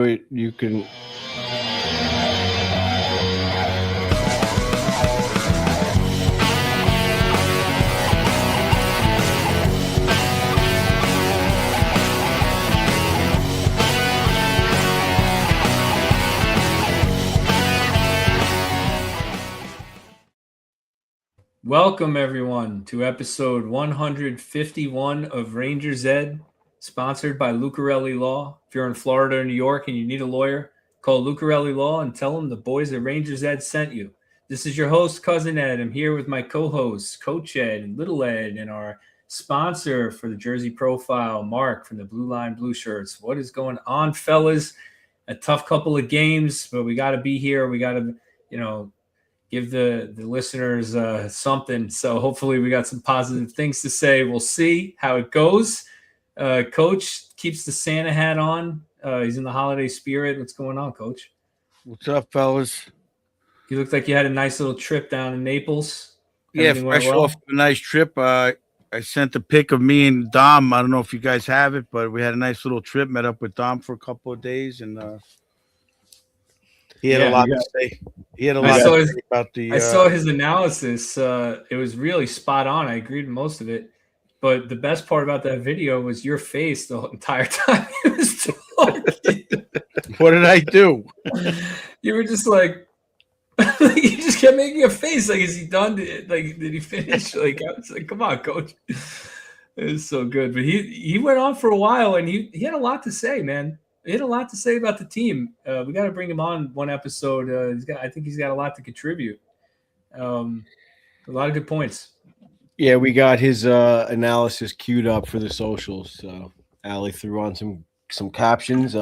You can. Welcome, everyone, to episode 151 of Rangers Ed, sponsored by Lucarelli Law. If you're in Florida or New York and you need a lawyer, call Lucarelli Law and tell them the boys at Rangers Ed sent you. This is your host, Cousin Ed. I'm here with my co-hosts, Coach Ed and Little Ed, and our sponsor for the Jersey Profile, Mark from the Blue Line Blue Shirts. What is going on, fellas? A tough couple of games, but we got to be here. We got to, give the listeners something. So hopefully we got some positive things to say. We'll see how it goes. Coach keeps the Santa hat on. He's in the holiday spirit. What's going on, Coach? What's up, fellas? You looked like you had a nice little trip down in Naples. Everything fresh off a nice trip. I sent a pic of me and Dom. I don't know if you guys have it, but we had a nice little trip. Met up with Dom for a couple of days, and he had a lot to say. He had a lot to say about the. I saw his analysis. It was really spot on. I agreed with most of it. But the best part about that video was your face the entire time it was talking. What did I do? You were just like, you just kept making a face. Like, is he done? Like, did he finish? Like, I was like, come on, Coach. It was so good. But he went on for a while, and he had a lot to say, man. He had a lot to say about the team. We got to bring him on one episode. I think he's got a lot to contribute. A lot of good points. Yeah, we got his analysis queued up for the socials. So Allie threw on some captions.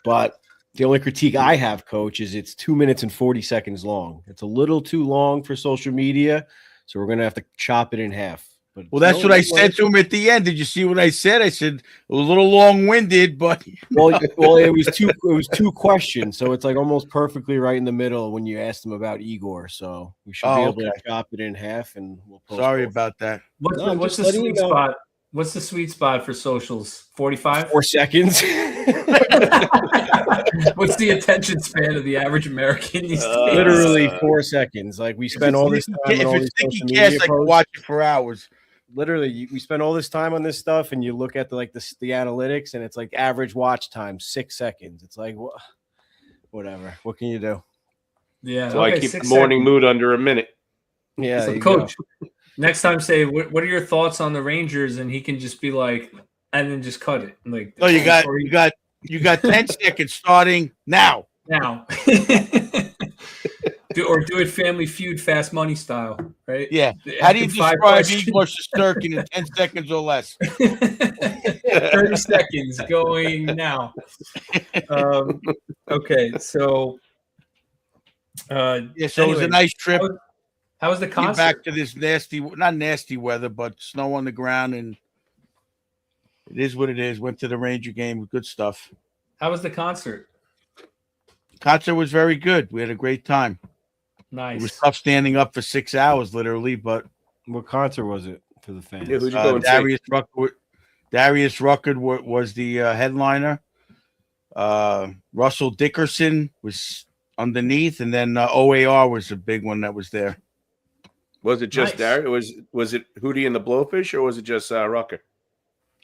But the only critique I have, Coach, is it's 2 minutes and 40 seconds long. It's a little too long for social media, so we're going to have to chop it in half. Well, that's what I said to him at the end. Did you see what I said? I said it was a little long-winded, but well, it was two questions, so it's like almost perfectly right in the middle when you asked him about Igor. So we should be able to chop it in half, and we'll post. Sorry about that. What's the sweet spot? What's the sweet spot for socials? 45? 4 seconds. What's the attention span of the average American these days? Literally 4 seconds. Like we spend all this time. If it's sticky cast, I can watch it for hours. Literally, we spend all this time on this stuff, and you look at the analytics, and it's like average watch time 6 seconds. It's like whatever. What can you do? Yeah, so I keep the morning mood under a minute. Yeah, so Coach. Next time, say what are your thoughts on the Rangers, and he can just be like, and then just cut it. Like, no, you got 10 seconds starting now. Do it Family Feud, Fast Money style, right? Yeah. How do you describe Igor Shesterkin in 10 seconds or less? 30 seconds going now. Okay, so. So it was a nice trip. How was the concert? Back to this not nasty weather, but snow on the ground, and it is what it is. Went to the Ranger game with good stuff. How was the concert? Concert was very good. We had a great time. Nice. It was tough standing up for 6 hours, literally. But what concert was it for the fans? Yeah, who'd you go and see? Darius Rucker was the headliner. Russell Dickerson was underneath, and then OAR was the big one that was there. Was it just Darius? Was it Hootie and the Blowfish, or was it just Rucker?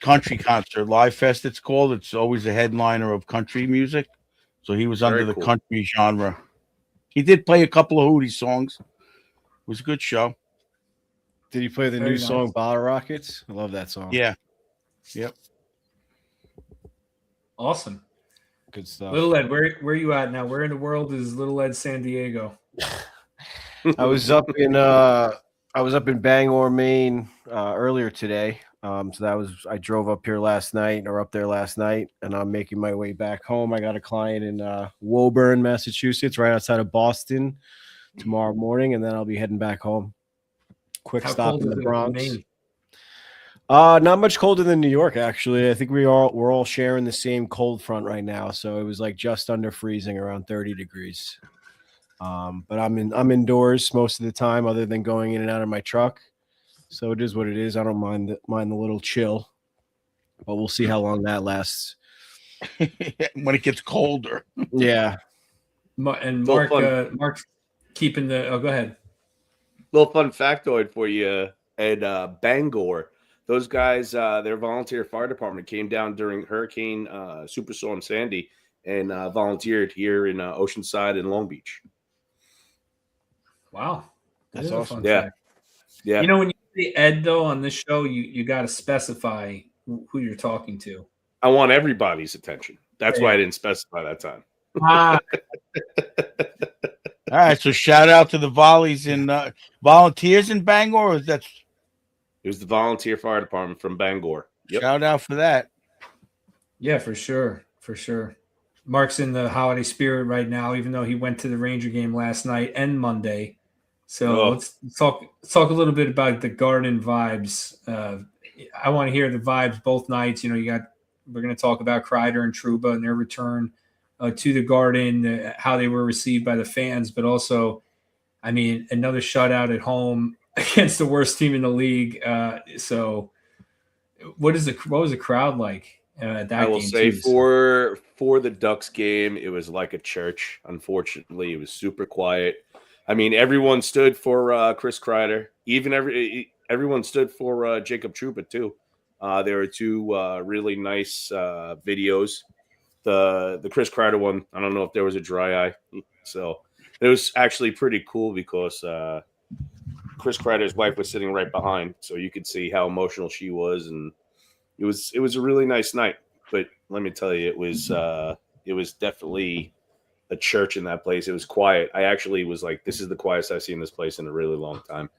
Country concert, Live Fest. It's called. It's always a headliner of country music. So he was under the country genre. He did play a couple of Hootie songs. It was a good show. Did he play the new song Bottle Rockets? I love that song. Yeah. Yep. Awesome. Good stuff. Little Ed, where are you at now? Where in the world is Little Ed San Diego? I was up in Bangor, Maine earlier today. I drove up there last night, and I'm making my way back home. I got a client in Woburn, Massachusetts, right outside of Boston tomorrow morning, and then I'll be heading back home. Quick stop in the Bronx. Not much colder than New York, actually. I think we're all sharing the same cold front right now. So it was like just under freezing, around 30 degrees. But I'm indoors most of the time, other than going in and out of my truck. So it is what it is. I don't mind the little chill, but we'll see how long that lasts. when it gets colder. Yeah. And Little fun. Mark's keeping the. Oh, go ahead. Little fun factoid for you at Bangor. Those guys, their volunteer fire department came down during Hurricane Superstorm Sandy and volunteered here in Oceanside and Long Beach. Wow, That's a awesome. fun Yeah. fact. Yeah. You know, when you say Ed though on this show, you got to specify who you're talking to. I want everybody's attention. That's why Yeah. I didn't specify that time. Ah, All right, so shout out to the volleys and volunteers in Bangor. Or that's It was the volunteer fire department from Bangor. Yep. shout out for that. yeah, for sure. Mark's in the holiday spirit right now, even though he went to the Ranger game last night and Monday. So let's talk a little bit about the Garden vibes. I want to hear the vibes both nights. You know, we're going to talk about Kreider and Trouba and their return to the Garden, how they were received by the fans, but also, I mean, another shutout at home against the worst team in the league. So, what was the crowd like at that game? I will say too? for the Ducks game, it was like a church. Unfortunately, it was super quiet. I mean, everyone stood for Chris Kreider. Even everyone stood for Jacob Trouba too. There were two really nice videos. The Chris Kreider one, I don't know if there was a dry eye, so it was actually pretty cool because Chris Kreider's wife was sitting right behind, so you could see how emotional she was, and it was a really nice night. But let me tell you, it was definitely a church in that place. It was quiet. I actually was like, this is the quietest I've seen this place in a really long time.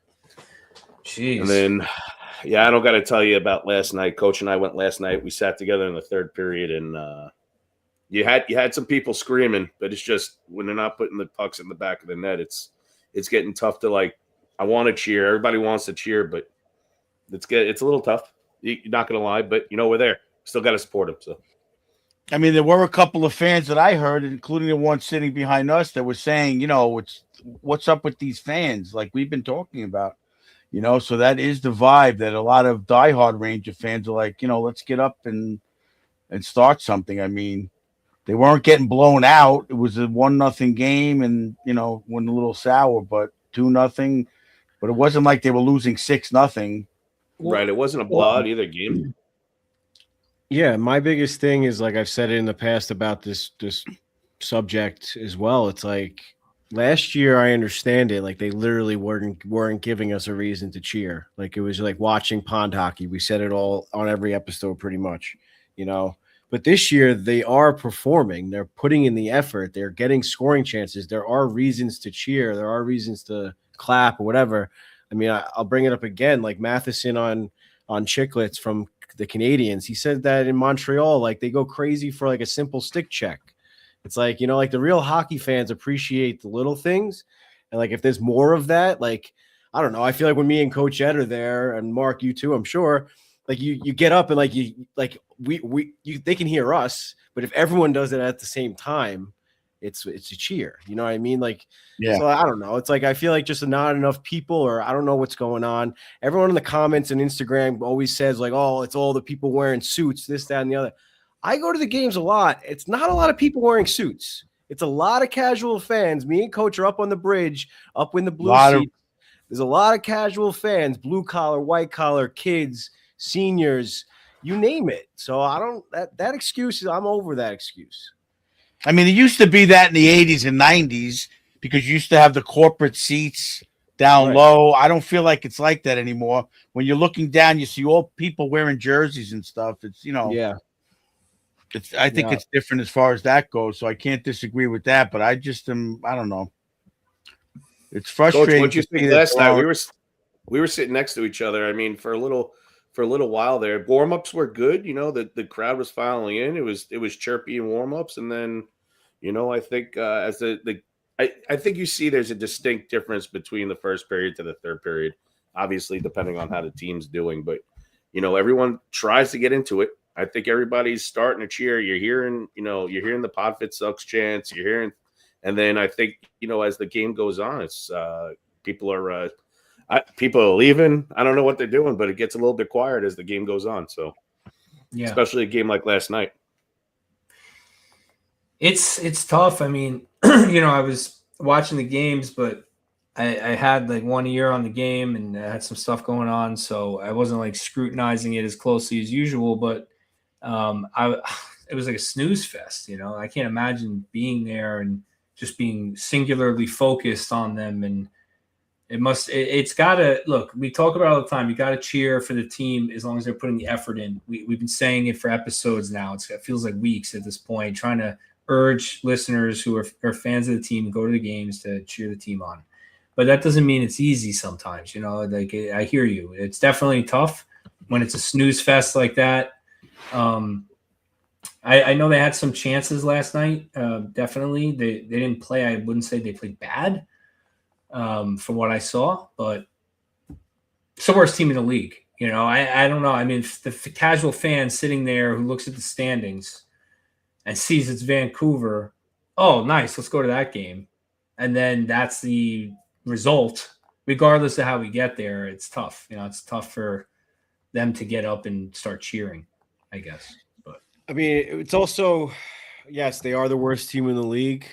Jeez. And then, yeah, I don't got to tell you about last night. Coach and I went last night. We sat together in the third period, and you had some people screaming, but it's just when they're not putting the pucks in the back of the net, it's getting tough to like. I want to cheer. Everybody wants to cheer, but it's a little tough. You're not going to lie, but we're there. Still got to support them. So, I mean, there were a couple of fans that I heard, including the one sitting behind us, that were saying, what's up with these fans? Like we've been talking about, so that is the vibe that a lot of diehard Ranger fans are like, let's get up and start something. I mean, they weren't getting blown out. It was a 1-0 game and, went a little sour, but 2-0. But it wasn't like they were losing 6-0. Right. It wasn't a blowout either game. Yeah, my biggest thing is, like I've said it in the past about this subject as well. It's like last year, I understand it. Like they literally weren't giving us a reason to cheer. Like it was like watching pond hockey. We said it all on every episode, pretty much. But this year they are performing. They're putting in the effort. They're getting scoring chances. There are reasons to cheer. There are reasons to clap or whatever. I mean, I'll bring it up again. Like Matheson on Chicklets from the Canadians, he said that in Montreal, like they go crazy for like a simple stick check. It's like, like the real hockey fans appreciate the little things. And like, if there's more of that, like, I don't know. I feel like when me and Coach Ed are there, and Mark, you too, I'm sure, like you get up and they can hear us, but if everyone does it at the same time, it's a cheer. You know what I mean? Like, yeah. So I don't know. It's like I feel like just not enough people, or I don't know what's going on. Everyone in the comments and Instagram always says like, "Oh, it's all the people wearing suits, this, that, and the other." I go to the games a lot. It's not a lot of people wearing suits. It's a lot of casual fans. Me and Coach are up on the bridge, up in the blue seat. There's a lot of casual fans, blue collar, white collar, kids, seniors, you name it. So I don't that excuse is, I'm over that excuse. I mean, it used to be that in the 80s and 90s because you used to have the corporate seats down low. I don't feel like it's like that anymore. When you're looking down, you see all people wearing jerseys and stuff. It's, yeah. I think it's different as far as that goes. So I can't disagree with that, but I just I don't know. It's frustrating. Coach, what'd you think last night? We were sitting next to each other. I mean, for a little while there, warm-ups were good. The crowd was filing in. It was chirpy in warm-ups, and then, I think as I think you see there's a distinct difference between the first period to the third period. Obviously, depending on how the team's doing, but everyone tries to get into it. I think everybody's starting to cheer. You're hearing the Podfit sucks chants. You're hearing, and then I think as the game goes on, it's people are leaving. I don't know what they're doing, but it gets a little bit quiet as the game goes on. So, especially a game like last night. It's tough. I mean, I was watching the games, but I had like 1 year on the game and I had some stuff going on, so I wasn't like scrutinizing it as closely as usual. But it was like a snooze fest. I can't imagine being there and just being singularly focused on them. And it's got to look. We talk about it all the time. You got to cheer for the team as long as they're putting the effort in. We've been saying it for episodes now. It feels like weeks at this point, trying to urge listeners who are fans of the team to go to the games to cheer the team on. But that doesn't mean it's easy sometimes. Like I hear you. It's definitely tough when it's a snooze fest like that. I know they had some chances last night. Definitely, they didn't play. I wouldn't say they played bad. From what I saw, but it's the worst team in the league. I don't know. I mean, the casual fan sitting there who looks at the standings and sees it's Vancouver, oh, nice, let's go to that game. And then that's the result. Regardless of how we get there, it's tough. It's tough for them to get up and start cheering, I guess. But I mean, it's also, yes, they are the worst team in the league.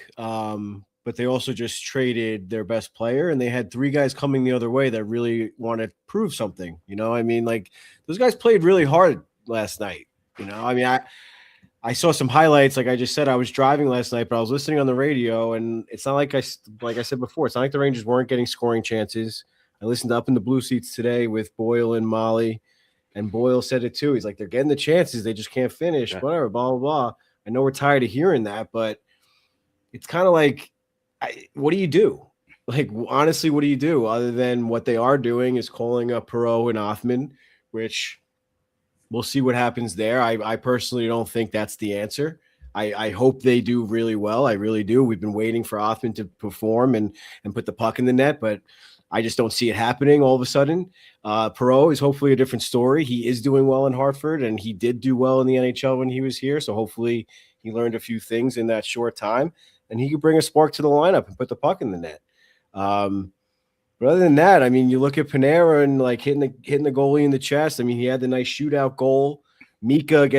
But they also just traded their best player, and they had 3 guys coming the other way that really want to prove something. I mean, like those guys played really hard last night. I mean, I saw some highlights. Like I just said, I was driving last night, but I was listening on the radio, and it's not like I said before, it's not like the Rangers weren't getting scoring chances. I listened to Up in the Blue Seats today with Boyle and Molly, and Boyle said it too. He's like, they're getting the chances, they just can't finish. Whatever, blah blah blah. I know we're tired of hearing that, but it's kind of like, what do you do? Like, honestly, what do you do other than what they are doing is calling up Perreault and Othman, which we'll see what happens there. I personally don't think that's the answer. I hope they do really well. I really do. We've been waiting for Othman to perform and put the puck in the net, but I just don't see it happening all of a sudden. Perreault is hopefully a different story. He is doing well in Hartford, and he did do well in the NHL when he was here, so hopefully he learned a few things in that short time. And he could bring a spark to the lineup and put the puck in the net. But other than that, I mean, you look at Panera and like hitting the goalie in the chest. I mean, he had the nice shootout goal. Mika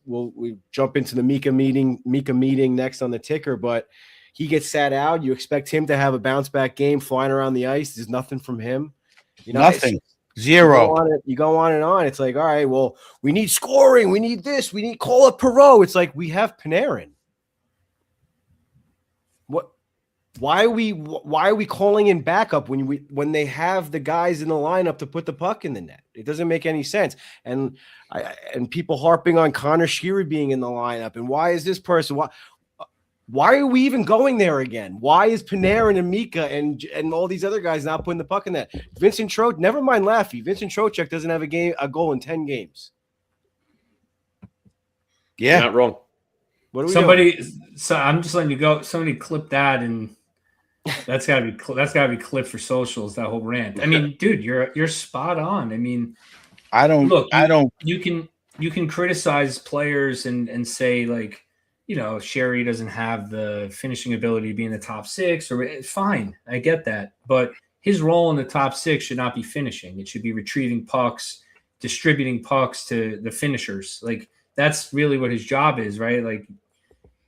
we jump into the Mika meeting next on the ticker, but he gets sat out. You expect him to have a bounce back game flying around the ice. There's nothing from him. Nothing. Zero. You go on and on. It's like, all right, well, we need scoring. We need this. We need call up Perreault. It's like we have Panarin. Why are we calling in backup when they have the guys in the lineup to put the puck in the net? It doesn't make any sense. And people harping on Connor Sheary being in the lineup and why is this person why are we even going there again? Why is Panarin and Mika and all these other guys not putting the puck in that? Vincent Trocheck, never mind Laffy. Vincent Trocheck doesn't have a goal in 10 games. Yeah, not wrong. What are we doing? So I'm just letting you go. Somebody clip that, and that's gotta be clipped for socials. That whole rant. I mean, dude, you're spot on. I mean, You can criticize players and say like, Sherry doesn't have the finishing ability to be in the top 6, or fine, I get that, but his role in the top 6 should not be finishing. It should be retrieving pucks, distributing pucks to the finishers. Like that's really what his job is, right? Like.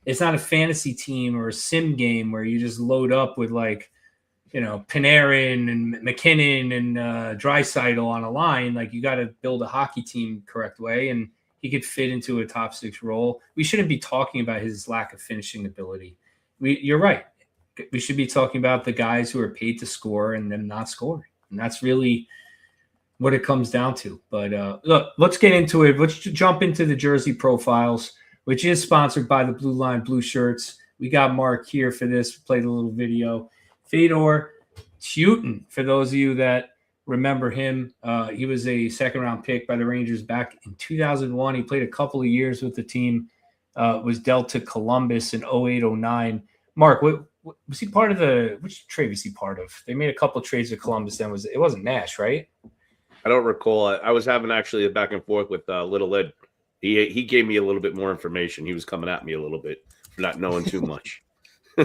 It's not a fantasy team or a sim game where you just load up with like, Panarin and McKinnon and Draisaitl on a line. Like you got to build a hockey team correct way, and he could fit into a top 6 role. We shouldn't be talking about his lack of finishing ability. You're right. We should be talking about the guys who are paid to score and them not scoring, and that's really what it comes down to. But look, let's get into it. Let's jump into the jersey profiles, which is sponsored by the Blue Line Blue Shirts. We got Mark here for this. We played a little video. Fedor Tyutin, for those of you that remember him, he was a second-round pick by the Rangers back in 2001. He played a couple of years with the team, was dealt to Columbus in 08-09. Mark, was he part of which trade was he part of? They made a couple of trades with Columbus then. It wasn't Nash, right? I don't recall. I was having actually a back and forth with Little Ed. He gave me a little bit more information. He was coming at me a little bit for not knowing too much.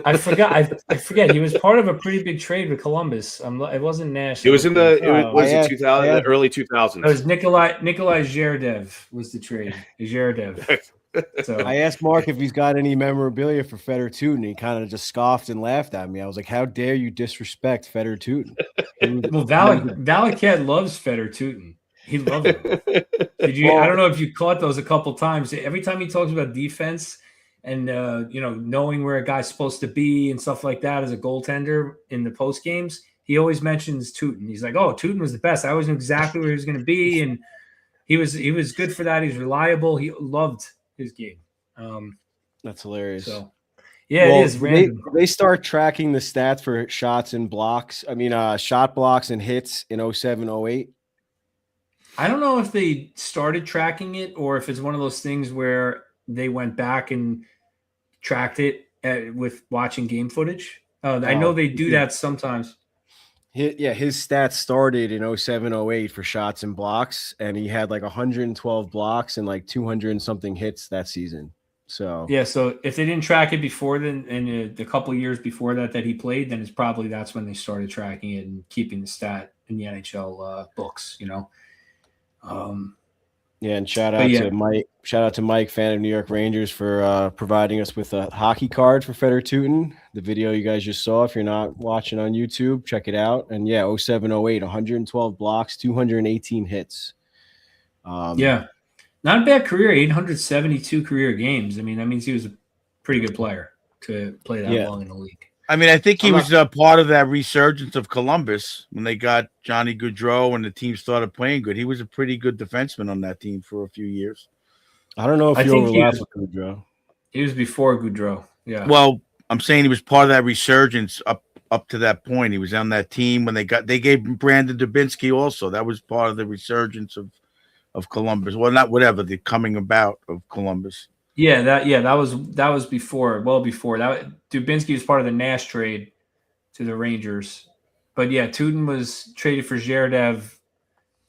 I forgot. I forget. He was part of a pretty big trade with Columbus. It wasn't Nash. It was in the early 2000s. It was Nikolai Zherdev was the trade. Zherdev. So I asked Mark if he's got any memorabilia for Feder Tootin. He kind of just scoffed and laughed at me. I was like, "How dare you disrespect Feder Tootin?" well, Valaket loves Feder Tootin. He loves him. Did you? I don't know if you caught those a couple times. Every time he talks about defense and knowing where a guy's supposed to be and stuff like that as a goaltender in the post games, he always mentions Tootin. He's like, "Oh, Tootin was the best. I always knew exactly where he was going to be, and he was good for that. He's reliable. He loved his game." That's hilarious. So, yeah, it is random. They start tracking the stats for shots and blocks. I mean, shot blocks and hits in 07, 08. I don't know if they started tracking it or if it's one of those things where they went back and tracked it with watching game footage. I know they do that sometimes. His stats started in 07, 08 for shots and blocks, and he had like 112 blocks and like 200 and something hits that season. So yeah, so if they didn't track it before then, and the couple of years before that he played, then it's probably that's when they started tracking it and keeping the stat in the NHL books. Yeah, and shout out to Mike. Shout out to Mike, fan of New York Rangers, for providing us with a hockey card for Feder Tootin. The video you guys just saw. If you're not watching on YouTube, check it out. And yeah, 07, 08, 112 blocks, 218 hits. Yeah, not a bad career. 872 career games. I mean, that means he was a pretty good player to play that long in the league. I mean, I think he was a part of that resurgence of Columbus when they got Johnny Gaudreau and the team started playing good. He was a pretty good defenseman on that team for a few years. I don't know if he overlaps with Gaudreau. He was before Gaudreau. Yeah. Well, I'm saying he was part of that resurgence up to that point. He was on that team when they gave Brandon Dubinsky also. That was part of the resurgence of Columbus. Well, not whatever, the coming about of Columbus. Yeah, that was before, well before that. Dubinsky was part of the Nash trade to the Rangers, but yeah, Tootin was traded for Zherdev,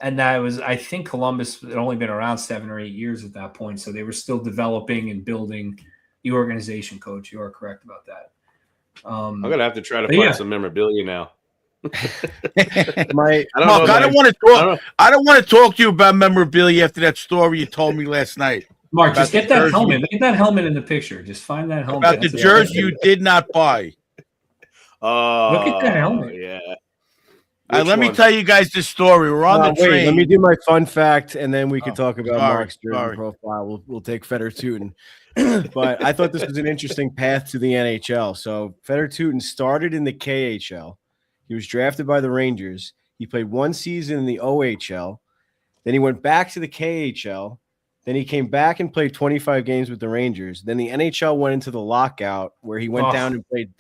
and that was, I think, Columbus had only been around 7 or 8 years at that point, so they were still developing and building the organization. Coach, you are correct about that. I'm gonna have to try to find some memorabilia now. I don't want to talk to you about memorabilia after that story you told me last night. Mark, just get that helmet. Get that helmet in the picture. Just find that helmet. About the jersey you did not buy. Look at that helmet. Yeah. Let me tell you guys this story. We're on the train. Let me do my fun fact, and then we can talk about Mark's jersey profile. We'll take Feder Tootin. But I thought this was an interesting path to the NHL. So Feder Tootin started in the KHL. He was drafted by the Rangers. He played 1 season in the OHL. Then he went back to the KHL. Then he came back and played 25 games with the Rangers. Then the NHL went into the lockout where he went down and played.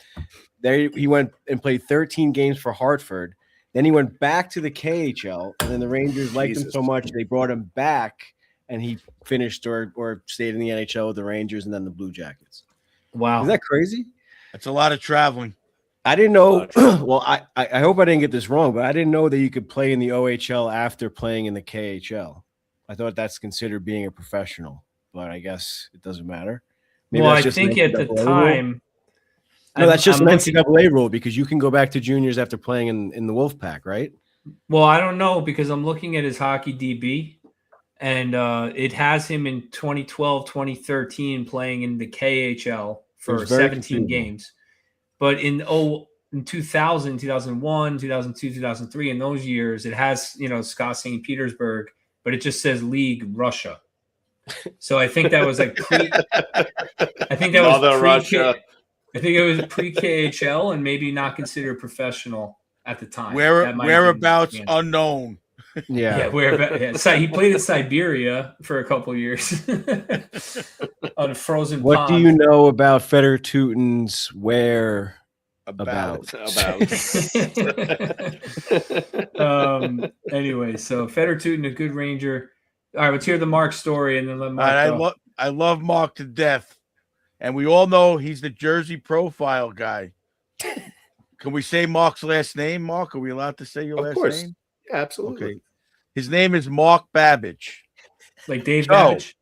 There he went and played 13 games for Hartford. Then he went back to the KHL, and then the Rangers liked him so much they brought him back, and he finished or stayed in the NHL with the Rangers and then the Blue Jackets. Wow, is that crazy? That's a lot of traveling. I didn't know. Well, I hope I didn't get this wrong, but I didn't know that you could play in the OHL after playing in the KHL. I thought that's considered being a professional, but I guess it doesn't matter. Maybe I think at the time. No, that's just an NCAA rule because you can go back to juniors after playing in the Wolfpack, right? Well, I don't know because I'm looking at his hockey DB, and it has him in 2012, 2013 playing in the KHL for 17 games. But in 2000, 2001, 2002, 2003, in those years, it has, Scott St. Petersburg, but it just says League Russia. So I think that was like I think that was Russia. I think it was pre-KHL and maybe not considered professional at the time. Whereabouts unknown. Yeah. He played in Siberia for a couple of years on a frozen What pond. do you know about Feder Tootin's where? About. Anyway, so Feder Tootin, a good Ranger. All right, let's hear the Mark story and then let Mark go. I love Mark to death. And we all know he's the jersey profile guy. Can we say Mark's last name, Mark? Are we allowed to say your last name? Yeah, absolutely. Okay. His name is Mark Babbage. Like Dave Babbage?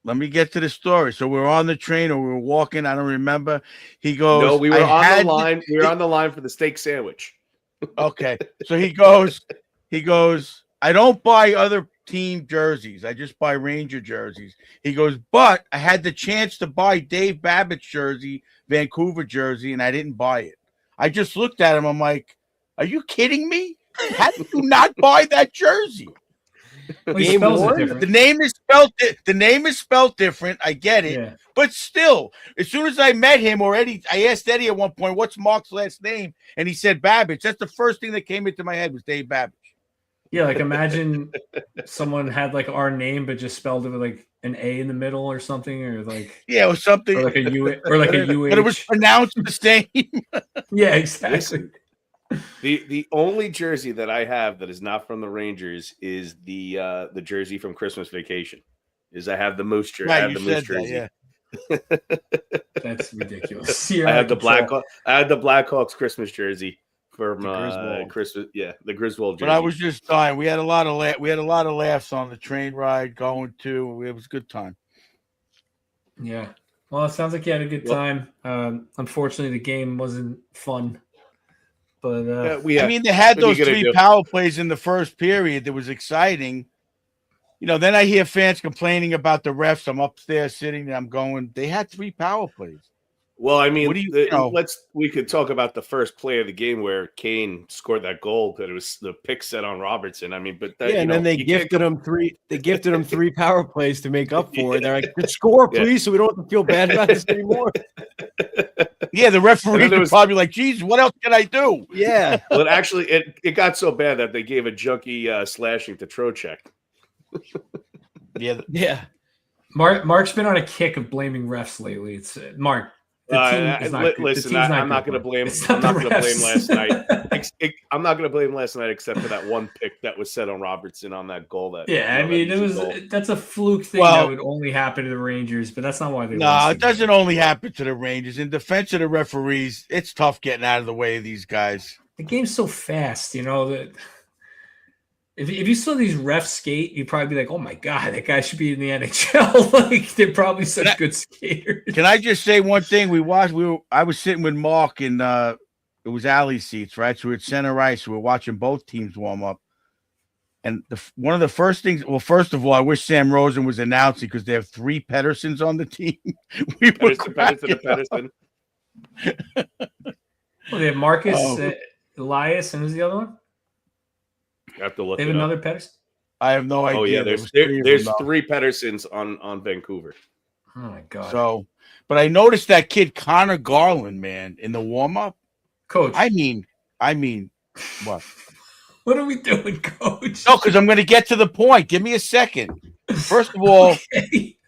Let me get to the story. So we were on the train or we were walking. I don't remember. He goes. No, we were on the line. We were on the line for the steak sandwich. Okay. So he goes, I don't buy other team jerseys. I just buy Ranger jerseys. He goes, but I had the chance to buy Dave Babbitt's jersey, Vancouver jersey, and I didn't buy it. I just looked at him. I'm like, are you kidding me? How did you not buy that jersey? Well, he Game spells it worn? different. The name is spelled different. I get it. Yeah. But still, as soon as I met him or Eddie, I asked Eddie at one point, what's Mark's last name? And he said Babbage. That's the first thing that came into my head was Dave Babbage. Yeah, like imagine someone had like our name but just spelled it with like an A in the middle or something, or like Yeah, or something. or like a U or like a UH. But it was pronounced the same. Yeah, exactly. Listen, the only jersey that I have that is not from the Rangers is the jersey from Christmas Vacation. I have the Moose jersey. I Right, have you the Moose said jersey. that, yeah. That's ridiculous. I have the Blackhawks Christmas jersey from The Griswold. Christmas. Yeah, the Griswold jersey. But I was just dying. We had a lot of laughs on the train ride going to. It was a good time. Yeah. Well, it sounds like you had a good time. Unfortunately, the game wasn't fun. But I mean, they had what are you those gonna 3 do? power plays in the first period. That was exciting. Then I hear fans complaining about the refs. I'm upstairs sitting there. I'm going, they had 3 power plays. Well, I mean, What do you know? we could talk about the first play of the game where Kane scored that goal because it was the pick set on Robertson. I mean, but that, Yeah, and then they gifted him 3. They gifted him 3 power plays to make up for it. They're like, "Just score, please, so we don't have to feel bad about this anymore." Yeah, the referee there was was- probably like, geez, what else can I do? Yeah, Well, actually, it got so bad that they gave a junkie slashing to Trocheck. Yeah, yeah. Mark's been on a kick of blaming refs lately. It's Mark. The team is not good. The Listen, team's I'm not going to good, blame. It's I'm not the going to blame refs. last night. I'm not going to blame last night except for that one pick that was set on Robertson on that goal. Yeah, I mean, that's a fluke thing Well- that would only happen to the Rangers, but that's not why they no, lost it the game. doesn't only happen to the Rangers. In defense of the referees, it's tough getting out of the way of these guys. The game's so fast, that if you saw these refs skate, you'd probably be like, "Oh my god, that guy should be in the NHL." Like they're probably such good skaters. Can I just say one thing? I was sitting with Mark in it was alley seats, right? So we're at center ice. We were watching both teams warm up. And one of the first things, well, first of all, I wish Sam Rosen was announcing because they have 3 Pedersons on the team. We were cracking up. Pedersen. Well, they have Marcus, Elias, and who's the other one? You have to look. They have it up. another Pedersen. I have no idea. Oh yeah, There there's was 3 of there's them, though. 3 Pedersens on Vancouver. Oh my god, So, but I noticed that kid Connor Garland, man, in the warm up. Coach. I mean, what? What are we doing, Coach? No, because I'm going to get to the point. Give me a second. First of all, Okay.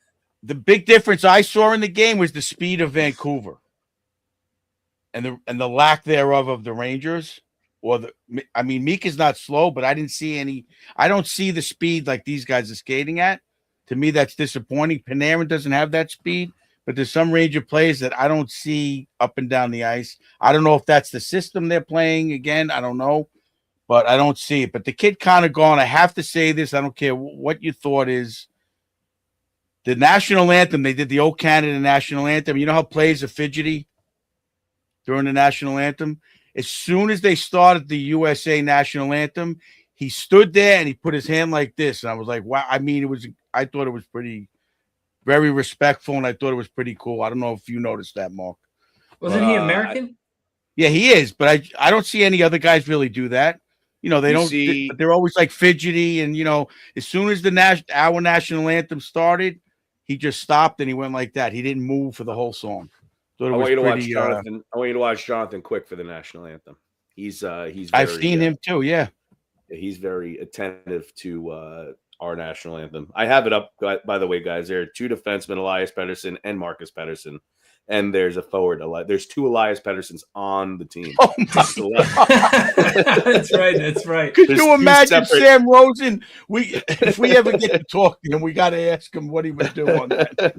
the big difference I saw in the game was the speed of Vancouver, and the lack thereof of the Rangers. Meek is not slow, but I didn't see any. I don't see the speed like these guys are skating at. To me, that's disappointing. Panarin doesn't have that speed, but there's some Ranger players that I don't see up and down the ice. I don't know if that's the system they're playing again. I don't know, but I don't see it. But the kid kind of gone. I have to say this. I don't care what your thought is. The national anthem, they did the old Canada national anthem. You know how players are fidgety during the national anthem? As soon as they started the USA national anthem, he stood there and he put his hand like this. And I was like, wow. I mean, I thought it was very respectful, and I thought it was pretty cool. I don't know if you noticed that, Mark. Wasn't he American? Yeah, he is, but I don't see any other guys really do that. They don't. They're always like fidgety, and as soon as our national anthem started, he just stopped and he went like that. He didn't move for the whole song. I want you to watch Jonathan. I want you to watch Jonathan Quick for the national anthem. He's I've seen him too. Yeah, he's very attentive to our national anthem. I have it up, by the way, guys. There are 2 defensemen, Elias Pettersson and Marcus Pettersson, and there's a forward. There's 2 Elias Petterssons on the team. Oh my That's right. That's right. Could There's you 2 imagine separate- Sam Rosen? If we ever get to talk to him, we got to ask him what he would do on that.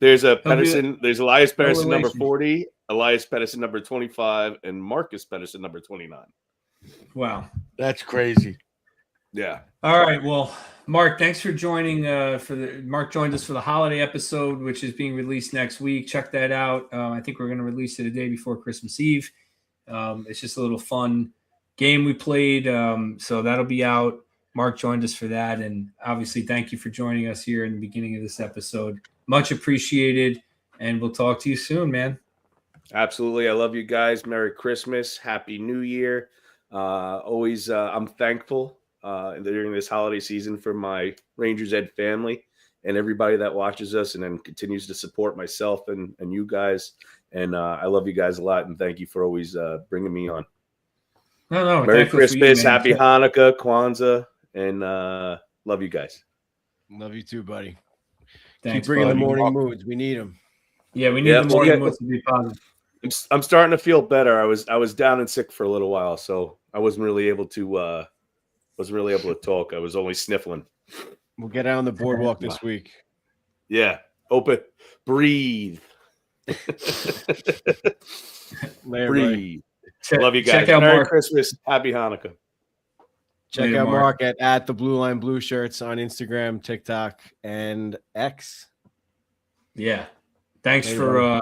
There's a Pettersson. There's Elias no Pettersson number relation. 40, Elias Pettersson number 25, and Marcus Pettersson number 29. Wow. That's crazy. Yeah. All right. Well, Mark, thanks for joining. Mark joined us for the holiday episode, which is being released next week. Check that out. I think we're going to release it a day before Christmas Eve. It's just a little fun game we played, so that'll be out. Mark joined us for that. And obviously, thank you for joining us here in the beginning of this episode. Much appreciated. And we'll talk to you soon, man. Absolutely. I love you guys. Merry Christmas. Happy New Year. Always, I'm thankful during this holiday season for my Rangers Ed family and everybody that watches us and then continues to support myself and you guys. And I love you guys a lot. And thank you for always bringing me on. No, Merry thankful for you, Christmas. man. Happy Hanukkah, Kwanzaa. And love you guys. Love you too, buddy. Thanks, Keep bringing buddy. the morning moods. We need them. Yeah, we need the morning moods to be positive. I'm starting to feel better. I was down and sick for a little while, so I wasn't really able to talk. I was only sniffling. We'll get out on the boardwalk this week. Yeah. Open. Breathe. Breathe. Love you guys. Check out Merry Mark. Christmas. Happy Hanukkah. Check Later, out Mark. Mark at the Blue Line Blue Shirts on Instagram, TikTok, and X. Yeah. Thanks for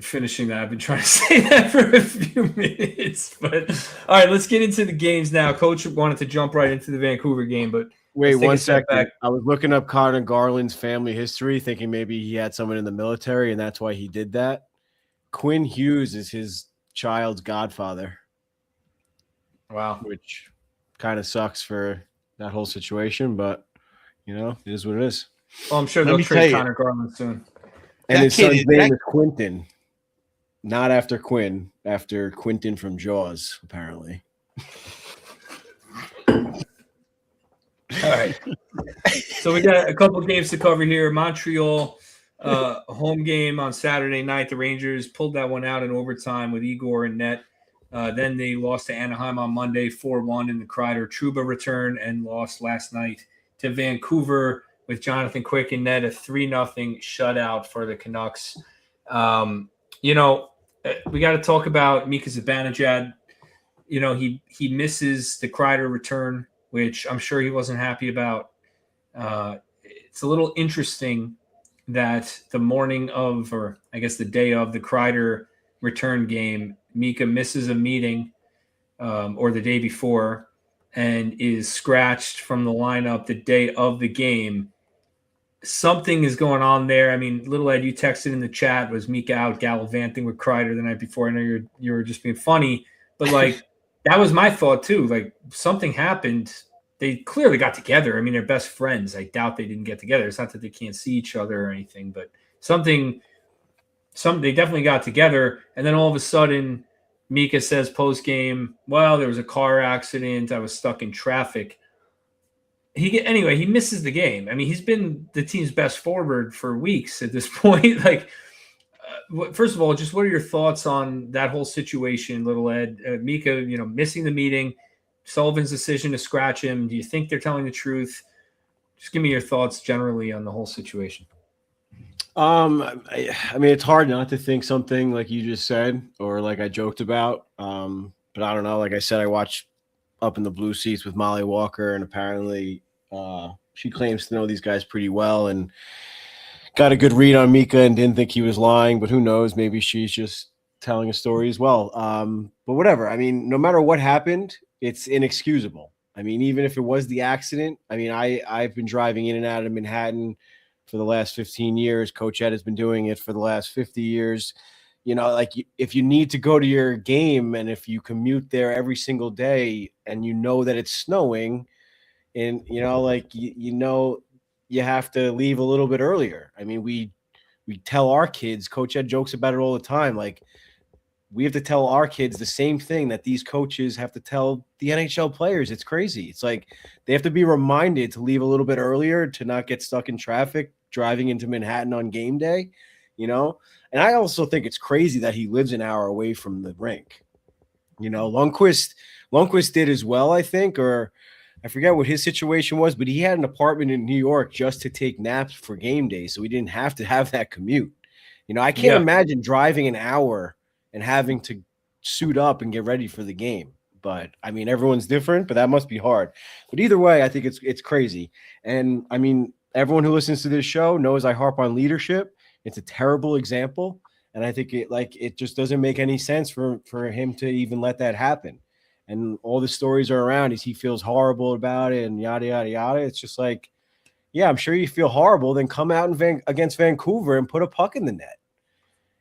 finishing that. I've been trying to say that for a few minutes. But all right, let's get into the games now. Coach wanted to jump right into the Vancouver game, but wait let's take one a step second. back. I was looking up Connor Garland's family history, thinking maybe he had someone in the military, and that's why he did that. Quinn Hughes is his child's godfather. Wow. Which kind of sucks for that whole situation, but it is what it is. Well, I'm sure Let they'll me trade tell you. Connor Garland soon. And That his kid son's is- name that- is Quentin, not after Quinn, after Quentin from Jaws, apparently. All right. So we got a couple games to cover here. Montreal, home game on Saturday night. The Rangers pulled that one out in overtime with Igor and net. Then they lost to Anaheim on Monday, 4-1 in the Kreider Trouba return, and lost last night to Vancouver with Jonathan Quick and net, a 3-0 shutout for the Canucks. We got to talk about Mika Zibanejad. He misses the Kreider return, which I'm sure he wasn't happy about. It's a little interesting that the morning of, or I guess the day of the Kreider return game, Mika misses a meeting or the day before and is scratched from the lineup the day of the game. Something is going on there. I mean, Little Ed, you texted in the chat, was Mika out gallivanting with Kreider the night before? I know you were just being funny, but that was my thought too. Like, something happened. They clearly got together. I mean, they're best friends. I doubt they didn't get together. It's not that they can't see each other or anything, but they definitely got together. And then all of a sudden, Mika says post game, well, there was a car accident. I was stuck in traffic. He misses the game. I mean, he's been the team's best forward for weeks at this point. First of all, just what are your thoughts on that whole situation, Little Ed? Mika, missing the meeting, Sullivan's decision to scratch him. Do you think they're telling the truth? Just give me your thoughts generally on the whole situation. I mean, it's hard not to think something like you just said, or like I joked about. But I don't know. Like I said, I watched Up in the Blue Seats with Molly Walker, and apparently she claims to know these guys pretty well and got a good read on Mika and didn't think he was lying, but who knows? Maybe she's just telling a story as well. But whatever. I mean, no matter what happened, it's inexcusable. I mean, even if it was the accident, I mean, I've been driving in and out of Manhattan for the last 15 years. Coach Ed has been doing it for the last 50 years. If you need to go to your game and if you commute there every single day and you know that it's snowing and, you have to leave a little bit earlier. I mean, we tell our kids, Coach Ed jokes about it all the time. Like, we have to tell our kids the same thing that these coaches have to tell the NHL players. It's crazy. It's like they have to be reminded to leave a little bit earlier, to not get stuck in traffic driving into Manhattan on game day, And I also think it's crazy that he lives an hour away from the rink. Lundqvist did as well, I think, or I forget what his situation was, but he had an apartment in New York just to take naps for game day, so he didn't have to have that commute. I can't imagine driving an hour and having to suit up and get ready for the game. But I mean, everyone's different, but that must be hard. But either way, I think it's crazy. And I mean, everyone who listens to this show knows I harp on leadership. It's a terrible example. And I think it just doesn't make any sense for him to even let that happen. and all the stories are around is he feels horrible about it and yada, yada, yada. It's just like, yeah, I'm sure you feel horrible. Then come out against Vancouver and put a puck in the net.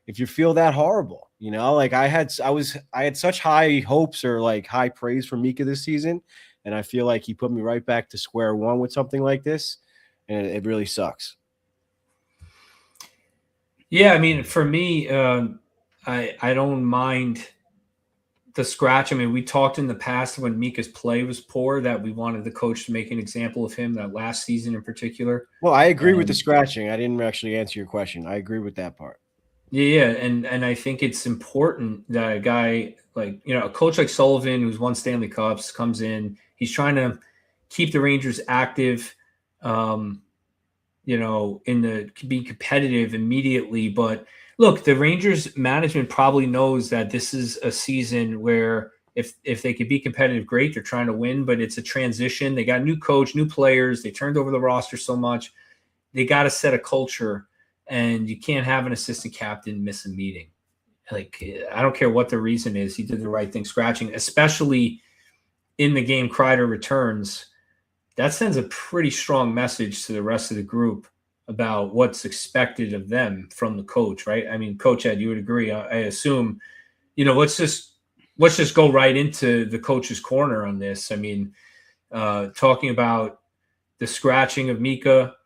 If you feel that horrible, like I had such high hopes or like high praise for Mika this season. And I feel like he put me right back to square one with something like this. And it really sucks. Yeah. I mean, for me, I don't mind the scratch. I mean, we talked in the past when Mika's play was poor that we wanted the coach to make an example of him, that last season in particular. Well, I agree with the scratching. I didn't actually answer your question. I agree with that part. Yeah. And I think it's important that a guy like, a coach like Sullivan, who's won Stanley Cups, comes in, he's trying to keep the Rangers active, in be competitive immediately. But look, the Rangers management probably knows that this is a season where if they could be competitive, great. They're trying to win, but it's a transition. They got a new coach, new players. They turned over the roster so much. They got to set a culture, and you can't have an assistant captain miss a meeting. Like, I don't care what the reason is. He did the right thing scratching, especially in the game Kreider returns. That sends a pretty strong message to the rest of the group about what's expected of them from the coach, right? I mean, Coach Ed, you would agree. I assume, let's just go right into the coach's corner on this. I mean, talking about the scratching of Mika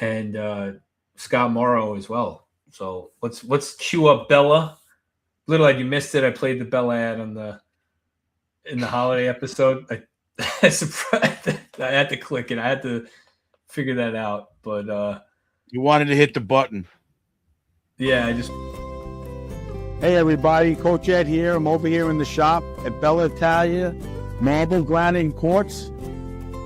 and Scott Morrow as well. So let's cue up Bella. Little Ed, you missed it. I played the Bella ad in the holiday episode. I had to click it. I had to figure that out, but you wanted to hit the button. Yeah, I just. Hey everybody, Coach Ed here. I'm over here in the shop at Bella Italia, Marble Granite and Quartz,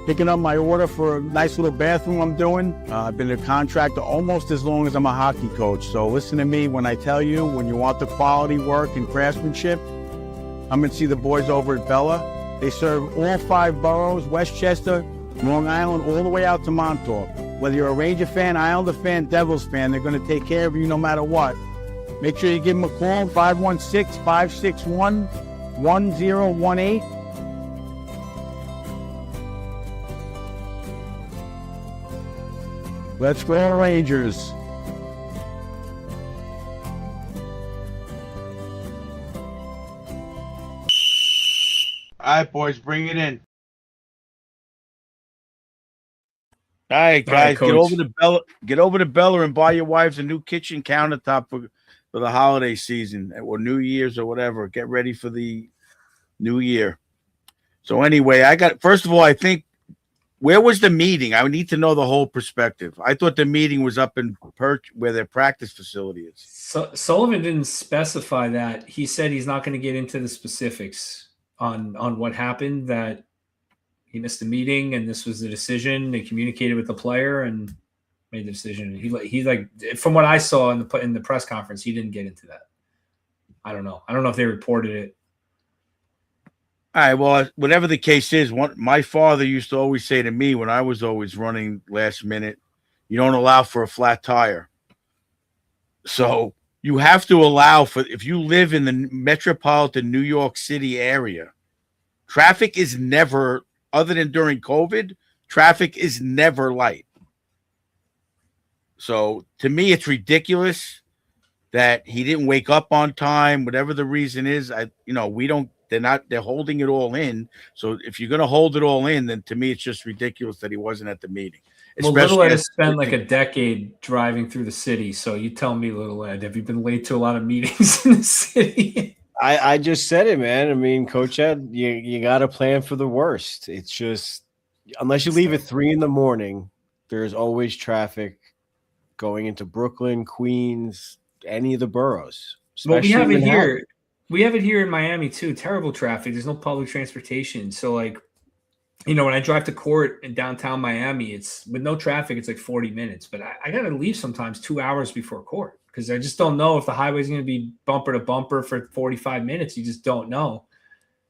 picking up my order for a nice little bathroom I'm doing. I've been a contractor almost as long as I'm a hockey coach. So listen to me when I tell you, when you want the quality work and craftsmanship, I'm going to see the boys over at Bella. They serve all 5 boroughs, Westchester, Long Island, all the way out to Montauk. Whether you're a Ranger fan, Islander fan, Devils fan, they're going to take care of you no matter what. Make sure you give them a call, 516-561-1018. Let's go, Rangers. All right, boys, bring it in. All right, guys, All right, get over to Bella and buy your wives a new kitchen countertop for the holiday season or New Year's or whatever. Get ready for the new year. So anyway, first of all, I think, where was the meeting? I need to know the whole perspective. I thought the meeting was up in Perch where their practice facility is. So Sullivan didn't specify that. He said he's not going to get into the specifics on what happened, that he missed the meeting and this was the decision. They communicated with the player and made the decision. He like, from what I saw in the press conference, he didn't get into that. I don't know if they reported it. All right, well, whatever the case is, my father used to always say to me when I was always running last minute, you don't allow for a flat tire. So you have to allow for, if you live in the metropolitan New York City area, traffic is never, other than during COVID, traffic is never light. So to me, it's ridiculous that he didn't wake up on time, whatever the reason is. They're holding it all in. So if you're going to hold it all in, then to me, it's just ridiculous that he wasn't at the meeting. Well, Little Ed has spent like a decade driving through the city. So you tell me, Little Ed, have you been late to a lot of meetings in the city? I just said it, man. I mean, Coach Ed, you got to plan for the worst. It's just, unless you leave at 3 a.m, there's always traffic going into Brooklyn, Queens, any of the boroughs. Well, we have it here. We have it here in Miami too. Terrible traffic. There's no public transportation. So like, when I drive to court in downtown Miami, it's with no traffic, it's like 40 minutes. But I got to leave sometimes 2 hours before court because I just don't know if the highway is going to be bumper to bumper for 45 minutes. You just don't know.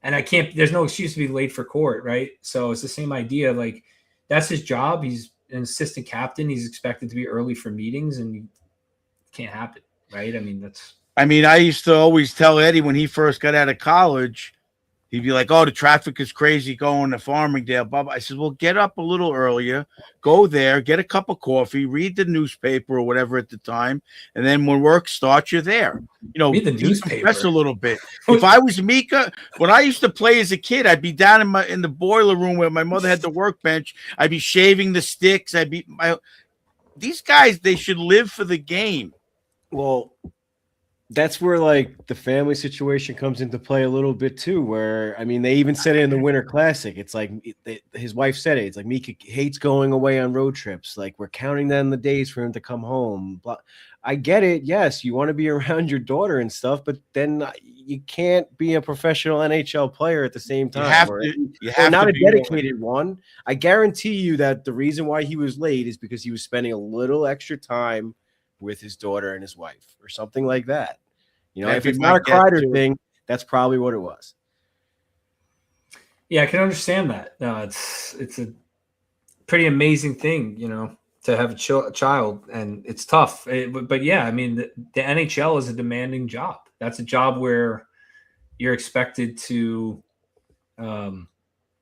And there's no excuse to be late for court, right? So it's the same idea. Like, that's his job. He's an assistant captain. He's expected to be early for meetings, and it can't happen, right? I mean, I used to always tell Eddie when he first got out of college, He'd be like, "Oh, the traffic is crazy going to Farmingdale." Blah, blah. I said, "Well, get up a little earlier, go there, get a cup of coffee, read the newspaper or whatever at the time, and then when work starts, you're there. Read the Decompress newspaper. a little bit." If I was Mika, when I used to play as a kid, I'd be down in the boiler room where my mother had the workbench. I'd be shaving the sticks. These guys, they should live for the game. Well, that's where like the family situation comes into play a little bit too. Where I mean, they even said it in the Winter Classic. It's like his wife said it. It's like Mika hates going away on road trips. Like we're counting down the days for him to come home. Blah. I get it. Yes, you want to be around your daughter and stuff, but then you can't be a professional NHL player at the same time. You have not to a be dedicated one. I guarantee you that the reason why he was late is because he was spending a little extra time with his daughter and his wife or something like that. If it's not a Kreider thing, that's probably what it was. Yeah, I can understand that. No, it's a pretty amazing thing, to have a child, and it's tough. But yeah, I mean, the NHL is a demanding job. That's a job where you're expected to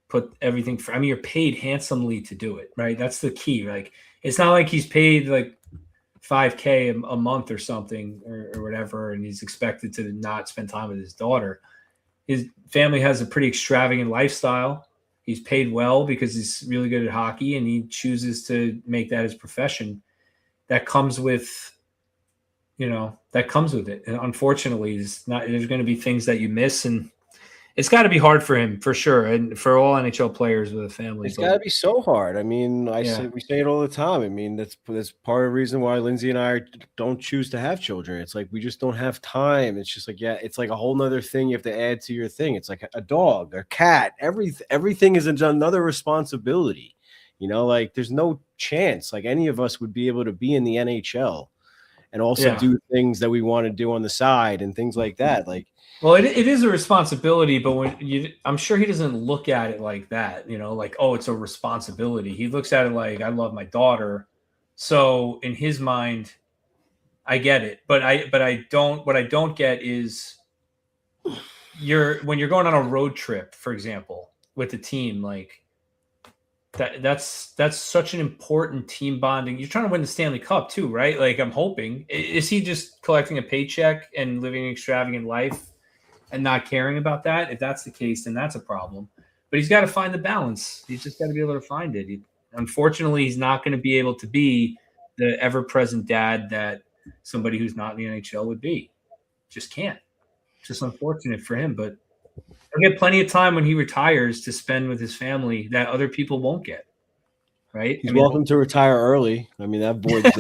put everything. You're paid handsomely to do it, right? That's the key. Like, it's not like he's paid like $5,000 a month or something or whatever, and he's expected to not spend time with his daughter. His family has a pretty extravagant lifestyle. He's paid well because he's really good at hockey, and he chooses to make that his profession. That comes with, it. And unfortunately, there's going to be things that you miss, and it's got to be hard for him for sure, and for all NHL players with a family. It's got to be so hard. I mean, we say it all the time. I mean, that's part of the reason why Lindsay and I don't choose to have children. It's like we just don't have time. It's just like, it's like a whole nother thing you have to add to your thing. It's like a dog, a cat, everything is another responsibility. Like there's no chance like any of us would be able to be in the NHL and also do things that we want to do on the side and things like that. Like, well, it is a responsibility, but I'm sure he doesn't look at it like that, like, oh, it's a responsibility. He looks at it like, I love my daughter. So in his mind, I get it, but I don't. What I don't get is when you're going on a road trip, for example, with the team, like that's such an important team bonding. You're trying to win the Stanley Cup too, right? Like, I'm hoping. Is he just collecting a paycheck and living an extravagant life and not caring about that? If that's the case, then that's a problem. But he's got to find the balance. He's just got to be able to find it. Unfortunately, he's not going to be able to be the ever-present dad that somebody who's not in the NHL would be. Just can't. It's just unfortunate for him. But he'll get plenty of time when he retires to spend with his family that other people won't get. Right? He's welcome to retire early. I mean, that voids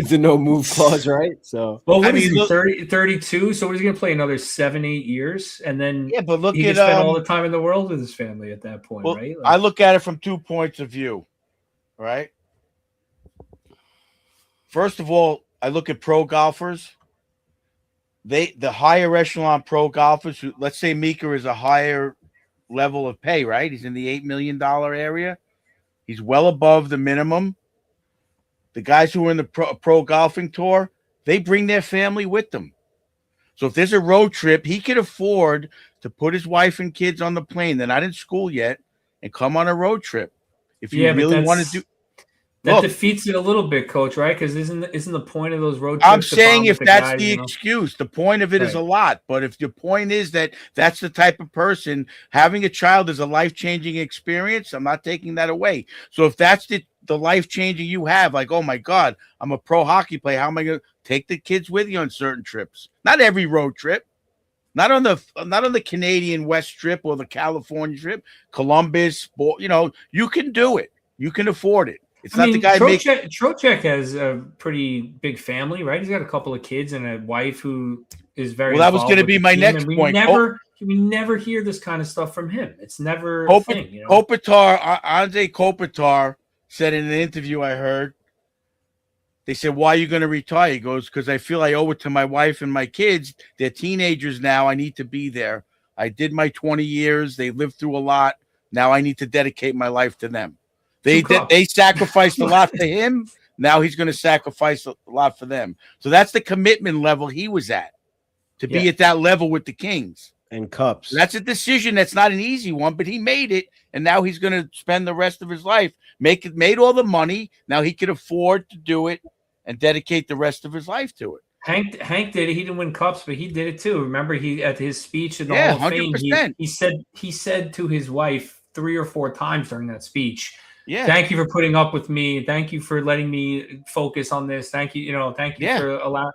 the no move clause, right? So, well, what is he, 32? So he's going to play another 7-8 years, and then but look, he can spend all the time in the world with his family at that point, right? I look at it from 2 points of view, right? First of all, I look at pro golfers. The higher echelon pro golfers, let's say Mika is a higher level of pay, right? He's in the $8 million area. He's well above the minimum. The guys who are in the pro golfing tour, they bring their family with them. So if there's a road trip, he can afford to put his wife and kids on the plane. They're not in school yet, and come on a road trip. If you really want to do that, defeats it a little bit, Coach, right? Because isn't the point of those road trips? I'm saying if that's the excuse, the point of it is a lot. But if your point is that that's the type of person, having a child is a life-changing experience, I'm not taking that away. So if that's the life-changing you have, like, oh my God, I'm a pro hockey player, how am I going to take the kids with you on certain trips? Not every road trip. Not on the Canadian West trip or the California trip, Columbus, you can do it. You can afford it. It's not the guy Trocheck has a pretty big family, right? He's got a couple of kids and a wife who is very well. That was going to be my next point. We never hear this kind of stuff from him. It's never a thing. Kopitar, Andrei Kopitar said in an interview I heard, they said, "Why are you going to retire?" He goes, "Because I feel I owe it to my wife and my kids. They're teenagers now. I need to be there. I did my 20 years. They lived through a lot. Now I need to dedicate my life to them." They sacrificed a lot for him. Now he's going to sacrifice a lot for them. So that's the commitment level he was at, to be at that level with the Kings. And cups. That's a decision that's not an easy one, but he made it, and now he's going to spend the rest of his life made all the money. Now he can afford to do it and dedicate the rest of his life to it. Hank did it. He didn't win cups, but he did it too. Remember, he at his speech in the Yeah, Hall of Fame, 100%. he said to his wife 3 or 4 times during that speech, Yeah. "Thank you for putting up with me. Thank you for letting me focus on this. Thank you, thank you for allowing."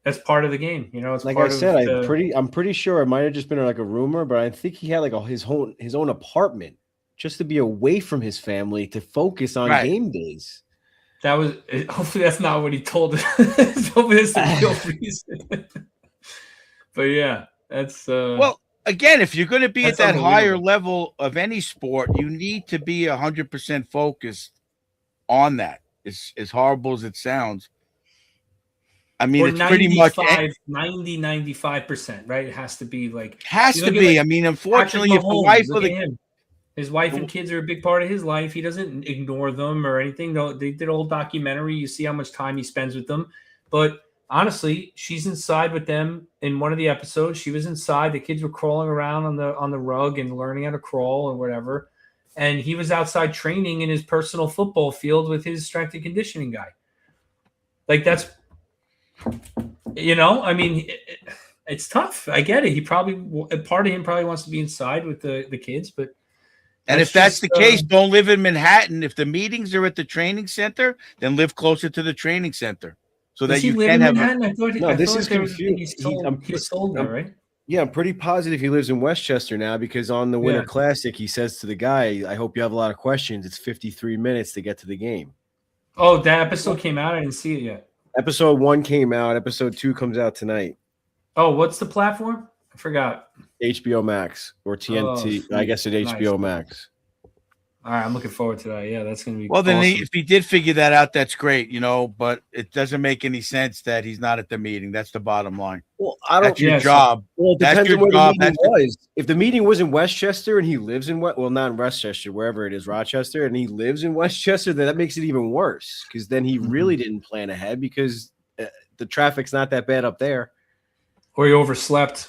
That's part of the game, It's Like part I said, of I'm pretty sure it might have just been like a rumor, but I think he had like his own apartment just to be away from his family to focus on game days. That was hopefully that's not what he told us. Hopefully that's the real reason. But yeah, that's well. Again, if you're going to be at that higher unbelievable. level of any sport, you need to be 100% focused on that. As horrible as it sounds. I mean, or it's pretty much 95%, right? It has to be like has to be. I mean, unfortunately, if the wife of his wife and kids are a big part of his life, he doesn't ignore them or anything. Though they did a whole documentary. You see how much time he spends with them. But honestly, she's inside with them in one of the episodes. She was inside. The kids were crawling around on the rug and learning how to crawl or whatever. And he was outside training in his personal football field with his strength and conditioning guy. Like that's, I mean, it's tough. I get it. He probably, part of him probably wants to be inside with the kids, but. And if that's the case, don't live in Manhattan. If the meetings are at the training center, then live closer to the training center so that you can have. This is confusing. He's sold there, right? Yeah, I'm pretty positive he lives in Westchester now because on the Winter Classic, he says to the guy, "I hope you have a lot of questions. It's 53 minutes to get to the game." Oh, that episode came out. I didn't see it yet. Episode 1 came out. Episode 2 comes out tonight. Oh, what's the platform? I forgot. HBO Max or TNT. I guess at HBO Max. All right, I'm looking forward to that. Yeah, that's going to be well. awesome. Then if he did figure that out, that's great, But it doesn't make any sense that he's not at the meeting. That's the bottom line. Well, that's your job. Well, it depends on where the meeting was. If the meeting was in Westchester and he lives in not in Westchester, wherever it is, Rochester, and he lives in Westchester, then that makes it even worse because then he really didn't plan ahead because the traffic's not that bad up there. Or he overslept,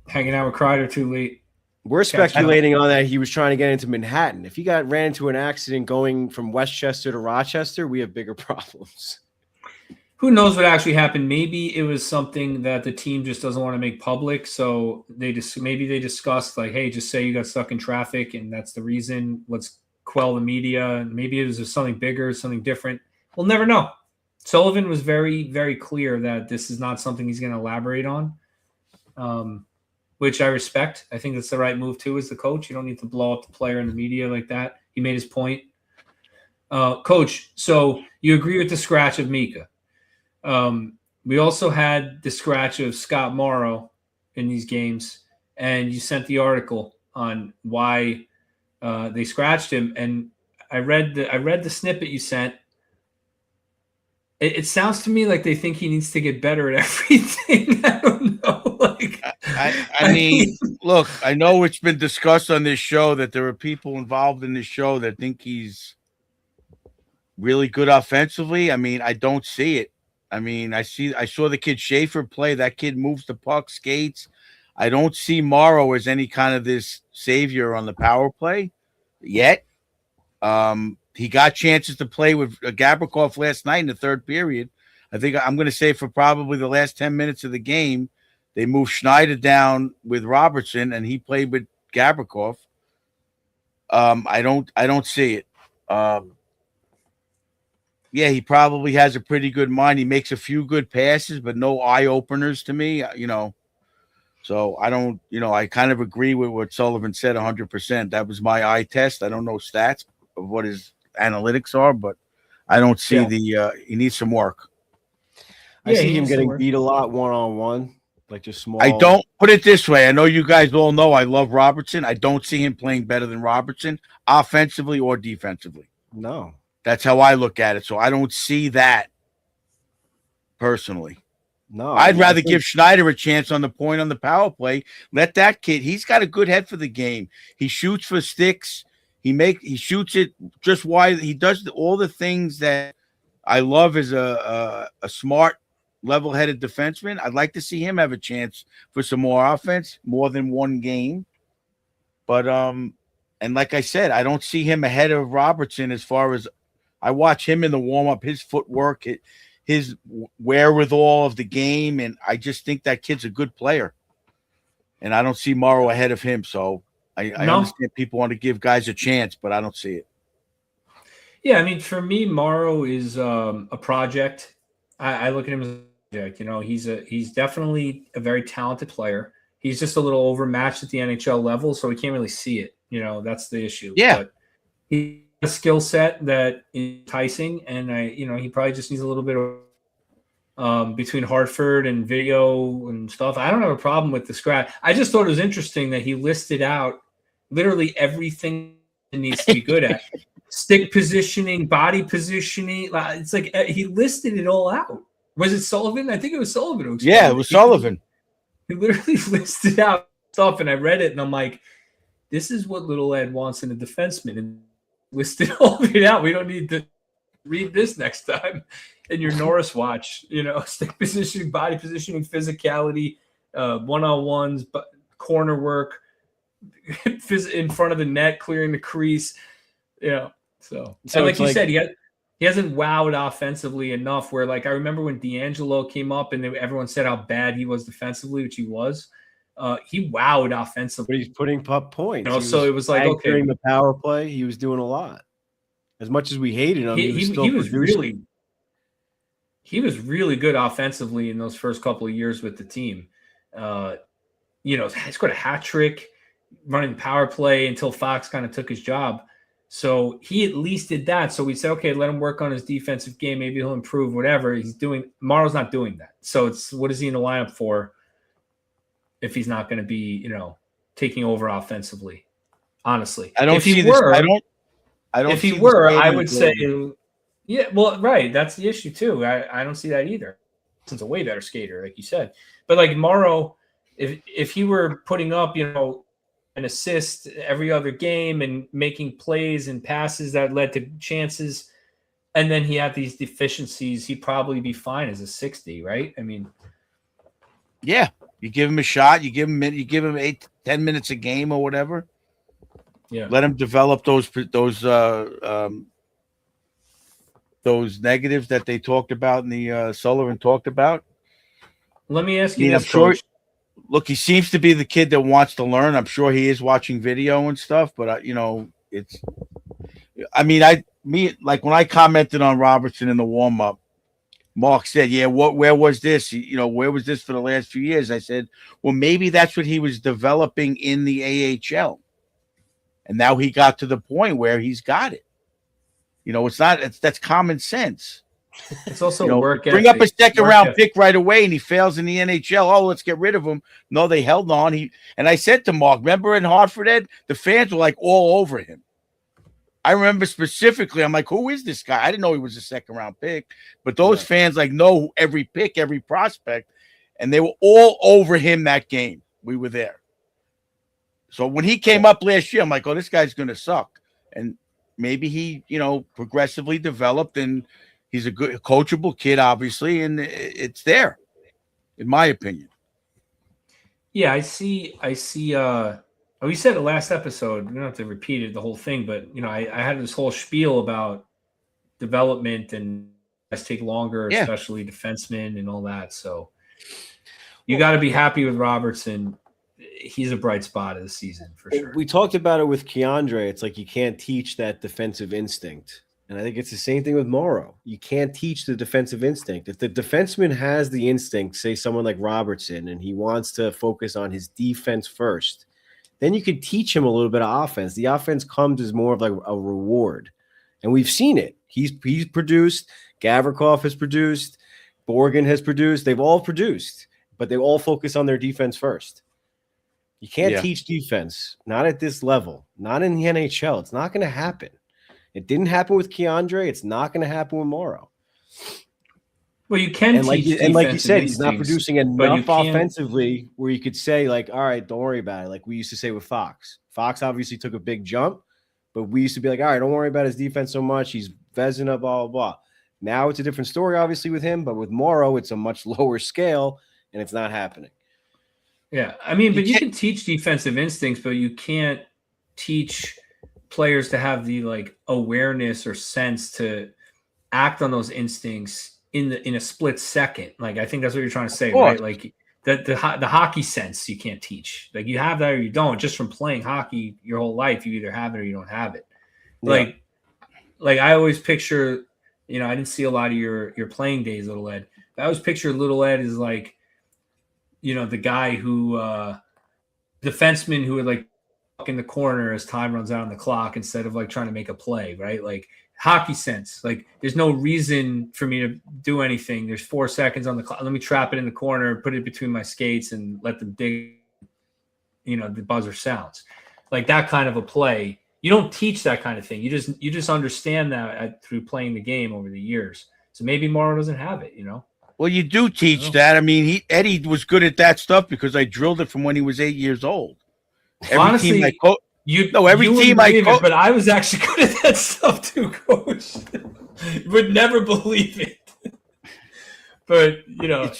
hanging out with Kreider too late. We're speculating on that he was trying to get into Manhattan. If he ran into an accident going from Westchester to Rochester, we have bigger problems. Who knows what actually happened? Maybe it was something that the team just doesn't want to make public. So maybe they discussed like, hey, just say you got stuck in traffic and that's the reason. Let's quell the media. And maybe it was something bigger, something different. We'll never know. Sullivan was very, very clear that this is not something he's going to elaborate on. Which I respect. I think that's the right move too as the coach. You don't need to blow up the player in the media like that. He made his point. Coach, so you agree with the scratch of Mika. We also had the scratch of Scott Morrow in these games, and you sent the article on why they scratched him. And I read the snippet you sent. It sounds to me like they think he needs to get better at everything. I don't know. Like, I mean, look, I know it's been discussed on this show that there are people involved in this show that think he's really good offensively. I mean, I don't see it. I mean, I saw the kid Schaefer play. That kid moves the puck, skates. I don't see Morrow as any kind of this savior on the power play yet. He got chances to play with Gabrikov last night in the third period. I think I'm going to say for probably the last 10 minutes of the game, they moved Schneider down with Robertson, and he played with Gabrikov. I don't see it. Yeah, he probably has a pretty good mind. He makes a few good passes, but no eye openers to me. So I don't. I kind of agree with what Sullivan said 100%. That was my eye test. I don't know stats of what his analytics are, but I don't see he needs some work. I see him getting beat a lot one-on-one, like just small. I don't put it this way. I know you guys all know I love Robertson. I don't see him playing better than Robertson offensively or defensively. No. That's how I look at it. So I don't see that personally. No. I'd rather give Schneider a chance on the point on the power play. Let that kid, he's got a good head for the game. He shoots for sticks. He shoots it just wide. He does all the things that I love as a smart level-headed defenseman. I'd like to see him have a chance for some more offense, more than one game. But and like I said, I don't see him ahead of Robertson as far as I watch him in the warm-up, his footwork, his wherewithal of the game, and I just think that kid's a good player. And I don't see Morrow ahead of him. So I understand people want to give guys a chance, but I don't see it. Yeah, I mean, for me, Morrow is a project. I look at him as a project. You know, he's definitely a very talented player. He's just a little overmatched at the NHL level, so we can't really see it. You know, that's the issue. Yeah. But he has a skill set that is enticing, and he probably just needs a little bit of between Hartford and video and stuff. I don't have a problem with the scratch. I just thought it was interesting that he listed out literally everything he needs to be good at. Stick positioning, body positioning. It's like he listed it all out. Was it Sullivan? I think it was Sullivan. Yeah, it was Sullivan. He literally listed out stuff, and I read it, and I'm like, this is what Little Ed wants in a defenseman, and listed all of it out. We don't need to read this next time in your Norris watch. You know, stick positioning, body positioning, physicality, one-on-ones, but corner work, in front of the net, clearing the crease. Yeah. So and like you said, he hasn't wowed offensively enough where, like, I remember when D'Angelo came up and everyone said how bad he was defensively, which he was. He wowed offensively. But he's putting up points. You know, so it was like, okay. During the power play, he was doing a lot. As much as we hated him, he was really good offensively in those first couple of years with the team. He scored a hat trick running the power play until Fox kind of took his job. So he at least did that. So we said, okay, let him work on his defensive game. Maybe he'll improve, whatever he's doing. Morrow's not doing that. So it's, what is he in the lineup for if he's not going to be, taking over offensively? Honestly, I don't if see he this. were, I don't. If he were, I would say, yeah, well, right. That's the issue too. I don't see that either. He's a way better skater, like you said. But like Morrow, if he were putting up, an assist every other game and making plays and passes that led to chances, and then he had these deficiencies, he'd probably be fine as a 60, right? I mean, yeah, you give him a shot, you give him 8-10 minutes a game or whatever. Yeah, let him develop those negatives that they talked about and the Sullivan talked about. Let me ask you this, I'm sure. Coach. Look, he seems to be the kid that wants to learn. I'm sure he is watching video and stuff, but it's. I mean, like when I commented on Robertson in the warm up, Mark said, "Yeah, where was this? Where was this for the last few years?" I said, "Well, maybe that's what he was developing in the AHL, and now he got to the point where he's got it. That's common sense." It's also work ethic. Bring up a second round pick right away, and he fails in the NHL. Oh, let's get rid of him. No, they held on. And I said to Mark, remember in Hartford, Ed, the fans were like all over him. I remember specifically, I'm like, who is this guy? I didn't know he was a second round pick, but those fans know every pick, every prospect, and they were all over him that game. We were there. So when he came up last year, I'm like, oh, this guy's going to suck. And maybe he, progressively developed, and he's a good coachable kid, obviously, and it's there, in my opinion. Yeah, I see. We said it last episode. We don't have to repeat it, the whole thing, but I had this whole spiel about development and guys take longer, especially defensemen and all that. So you got to be happy with Robertson. He's a bright spot of the season for sure. We talked about it with Keandre. It's like you can't teach that defensive instinct. And I think it's the same thing with Morrow. You can't teach the defensive instinct. If the defenseman has the instinct, say someone like Robertson, and he wants to focus on his defense first, then you could teach him a little bit of offense. The offense comes as more of like a reward. And we've seen it. He's produced. Gavrikov has produced. Borgen has produced. They've all produced. But they all focus on their defense first. You can't teach defense. Not at this level. Not in the NHL. It's not going to happen. It didn't happen with Keandre. It's not going to happen with Morrow. Well, you can teach defense. And like you said, he's not producing enough offensively where you could say, like, all right, don't worry about it. Like we used to say with Fox. Fox obviously took a big jump, but we used to be like, all right, don't worry about his defense so much. He's Vezina, blah, blah, blah. Now it's a different story, obviously, with him, but with Morrow, it's a much lower scale, and it's not happening. Yeah, I mean, but you can teach defensive instincts, but you can't teach players to have the like awareness or sense to act on those instincts in a split second. Like I think that's what you're trying to say, right? Like the hockey sense you can't teach. Like you have that or you don't. Just from playing hockey your whole life, you either have it or you don't have it. Yeah. Like I always picture, I didn't see a lot of your playing days, little Ed. But I always picture little Ed as like, the guy who defenseman who would like in the corner as time runs out on the clock instead of like trying to make a play, right? Like hockey sense. Like there's no reason for me to do anything. There's 4 seconds on the clock. Let me trap it in the corner, put it between my skates and let them dig, the buzzer sounds. Like that kind of a play. You don't teach that kind of thing. You just understand that through playing the game over the years. So maybe Morrow doesn't have it, Well, you do teach that. I mean, Eddie was good at that stuff because I drilled it from when he was 8 years old. Honestly, every team I coached, but I was actually good at that stuff too, Coach. Would never believe it. But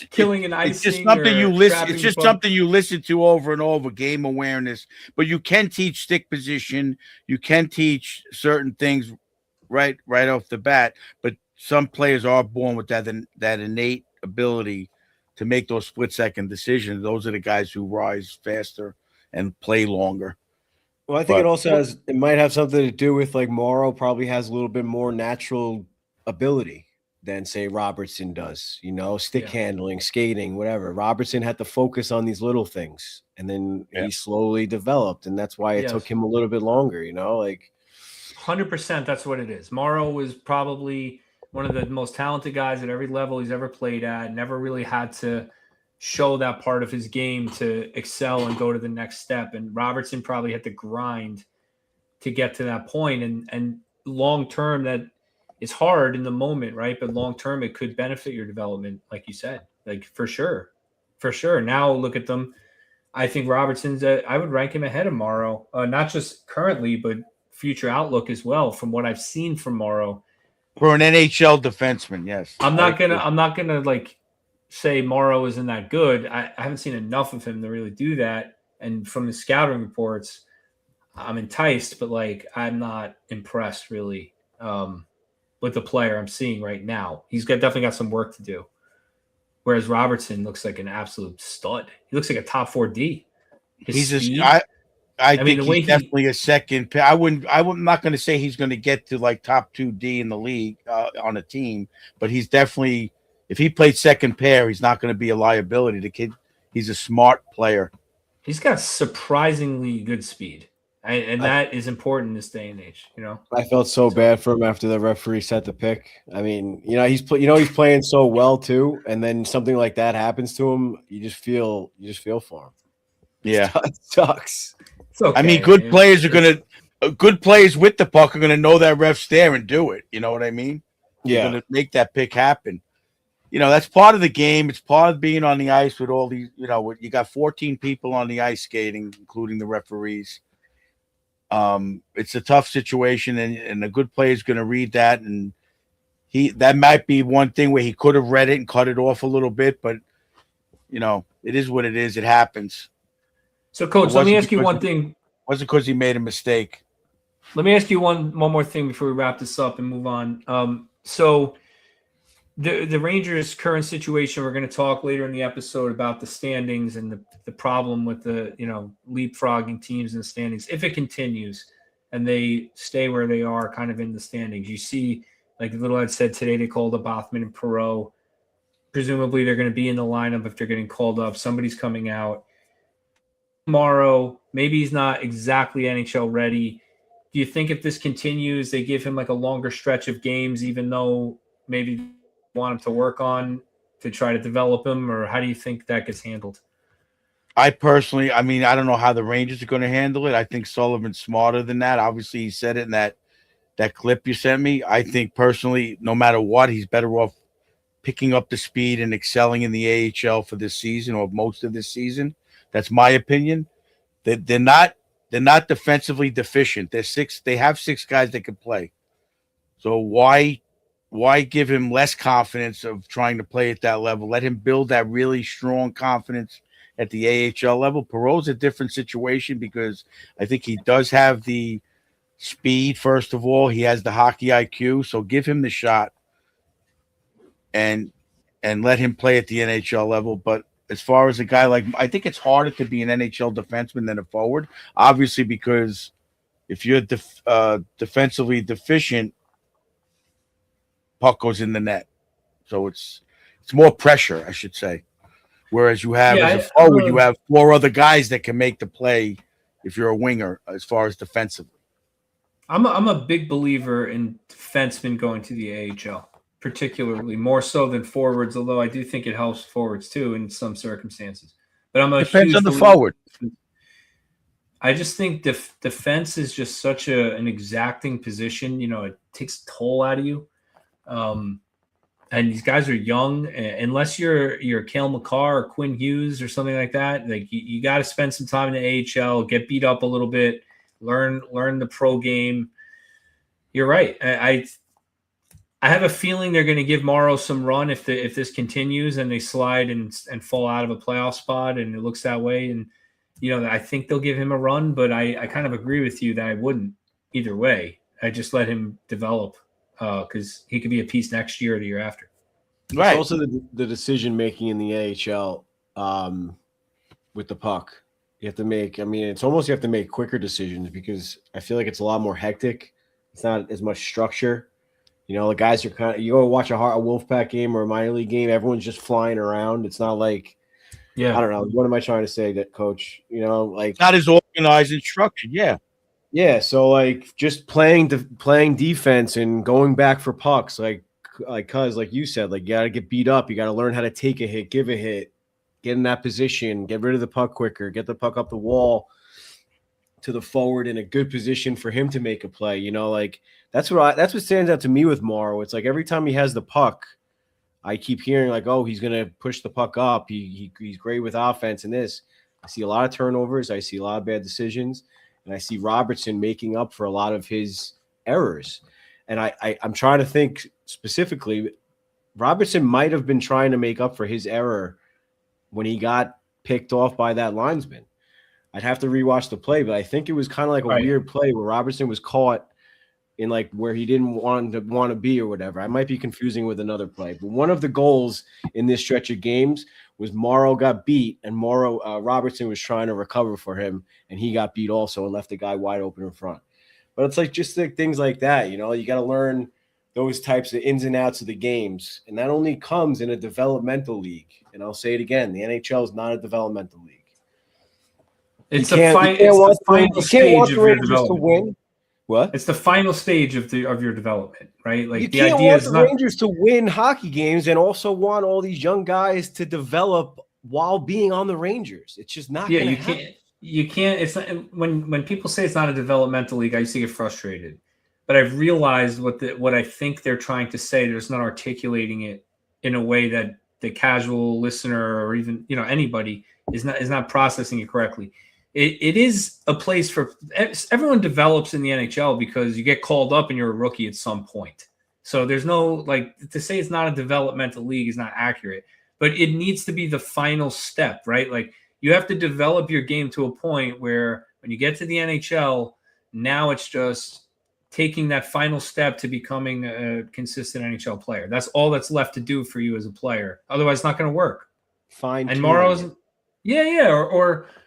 killing an icing. It's just something you listen. It's just something you listen to over and over. Game awareness, but you can teach stick position. You can teach certain things right off the bat. But some players are born with that innate ability to make those split-second decisions. Those are the guys who rise faster and play longer. Well, I think it might have something to do with like Morrow probably has a little bit more natural ability than say Robertson does, stick handling, skating, whatever. Robertson had to focus on these little things and then he slowly developed. And that's why it took him a little bit longer, like 100%. That's what it is. Morrow was probably one of the most talented guys at every level he's ever played at, never really had to show that part of his game to excel and go to the next step. And Robertson probably had to grind to get to that point. And long-term, that is hard in the moment, right? But long-term, it could benefit your development, like you said, like for sure. Now look at them. I think Robertson's, I would rank him ahead of Morrow, not just currently, but future outlook as well. From what I've seen from Morrow, for an NHL defenseman, yes. I'm not gonna like say Morrow isn't that good. I haven't seen enough of him to really do that. And from the scouting reports, I'm enticed, but like I'm not impressed really with the player I'm seeing right now. He's definitely got some work to do. Whereas Robertson looks like an absolute stud. He looks like a top 4D. I think he's definitely a second pick. I'm not going to say he's going to get to like top 2D in the league on a team, but he's definitely, if he played second pair, he's not going to be a liability. The kid, he's a smart player. He's got surprisingly good speed, and that is important in this day and age. I felt so bad for him after the referee set the pick. I mean, he's playing so well too, and then something like that happens to him. You just feel for him. Yeah, it sucks. Okay, I mean, good players with the puck are gonna know that ref's there and do it. You know what I mean? Yeah, gonna make that pick happen. That's part of the game. It's part of being on the ice with all these. You got 14 people on the ice skating, including the referees. It's a tough situation, and a good player is gonna read that, and that might be one thing where he could have read it and cut it off a little bit, but it is what it is. It happens. So, Coach, let me ask you one thing. It wasn't because he made a mistake. Let me ask you one more thing before we wrap this up and move on. So the Rangers' current situation, we're going to talk later in the episode about the standings and the problem with the leapfrogging teams in the standings. If it continues and they stay where they are kind of in the standings, you see, like Little Ed said today, they called up Othman and Perreault. Presumably they're going to be in the lineup if they're getting called up. Somebody's coming out. Tomorrow, maybe he's not exactly NHL ready. Do you think if this continues, they give him like a longer stretch of games, even though maybe they want him to work on to try to develop him, or how do you think that gets handled? I personally, I don't know how the Rangers are going to handle it. I think Sullivan's smarter than that. Obviously, he said it in that clip you sent me. I think personally, no matter what, he's better off picking up the speed and excelling in the AHL for this season or most of this season. That's my opinion. They're not defensively deficient. They have 6 guys that can play. So why why give him less confidence of trying to play at that level? Let him build that really strong confidence at the AHL level. Perot's a different situation because I think he does have the speed. First of all, he has the hockey IQ, so give him the shot and let him play at the NHL level. But as far as a guy like, I think it's harder to be an NHL defenseman than a forward, obviously, because if you're defensively deficient, puck goes in the net. So it's more pressure, I should say. Whereas you have as a forward, you have 4 other guys that can make the play if you're a winger as far as defensively. I'm a big believer in defensemen going to the AHL, particularly more so than forwards, although I do think it helps forwards too in some circumstances. But I'm a Depends huge on the believer. forward. I just think defense is just such an exacting position. You know, it takes a toll out of you. And these guys are young. Unless you're Cale Makar or Quinn Hughes or something like that, like you got to spend some time in the AHL, get beat up a little bit, learn the pro game. You're right. I have a feeling they're going to give Morrow some run if this continues and they slide and fall out of a playoff spot and it looks that way. And I think they'll give him a run, but I kind of agree with you that I wouldn't either way. I just let him develop. Because he could be a piece next year or the year after. Right. It's also the decision making in the AHL with the puck. You have to make. I mean, it's almost you have to make quicker decisions because I feel like it's a lot more hectic. It's not as much structure. The guys are kind of. You go watch a Wolfpack game or a minor league game. Everyone's just flying around. It's not like. Yeah. I don't know. What am I trying to say, that coach? Like not as organized and structured. Yeah. Yeah, so like just playing defense and going back for pucks, like you said, like you got to get beat up, you got to learn how to take a hit, give a hit, get in that position, get rid of the puck quicker, get the puck up the wall to the forward in a good position for him to make a play. Like that's what stands out to me with Morrow. It's like every time he has the puck, I keep hearing like, oh, he's gonna push the puck up. He's great with offense and this. I see a lot of turnovers. I see a lot of bad decisions. And I see Robertson making up for a lot of his errors. And I'm trying to think specifically, Robertson might have been trying to make up for his error when he got picked off by that linesman. I'd have to rewatch the play, but I think it was kind of like a weird play where Robertson was caught in like where he didn't want to be or whatever. I might be confusing with another play. But one of the goals in this stretch of games was Morrow got beat, and Robertson was trying to recover for him, and he got beat also and left the guy wide open in front. But it's like just like things like that, you got to learn those types of ins and outs of the games, and that only comes in a developmental league. And I'll say it again, the NHL is not a developmental league. It's the final stage of your development. To win. What? It's the final stage of your development, right? Like you the can't idea want is the Rangers to win hockey games and also want all these young guys to develop while being on the Rangers. It's just not. Yeah, you can't. It's not when people say it's not a developmental league. I used to get frustrated, but I've realized what I think they're trying to say. They're just not articulating it in a way that the casual listener or even anybody is not processing it correctly. It is a place for everyone develops in the NHL because you get called up and you're a rookie at some point. So there's no to say it's not a developmental league is not accurate, but it needs to be the final step, right? Like you have to develop your game to a point where when you get to the NHL, now it's just taking that final step to becoming a consistent NHL player. That's all that's left to do for you as a player. Otherwise, it's not going to work. Fine. And Morrow's,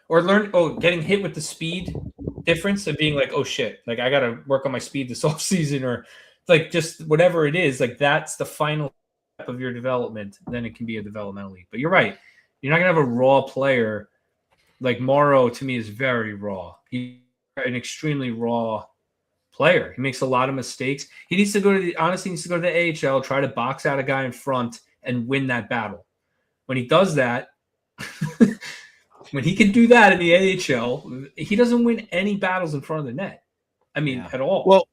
or learn getting hit with the speed difference of being like, oh shit, like I gotta work on my speed this offseason, or like just whatever it is, like that's the final step of your development, then it can be a developmental league. But you're right, you're not gonna have a raw player. Like Morrow to me is very raw. He's an extremely raw player. He makes a lot of mistakes. He needs to go to the AHL, try to box out a guy in front and win that battle. When he does that, when he can do that in the AHL, he doesn't win any battles in front of the net. I mean, at all. Well,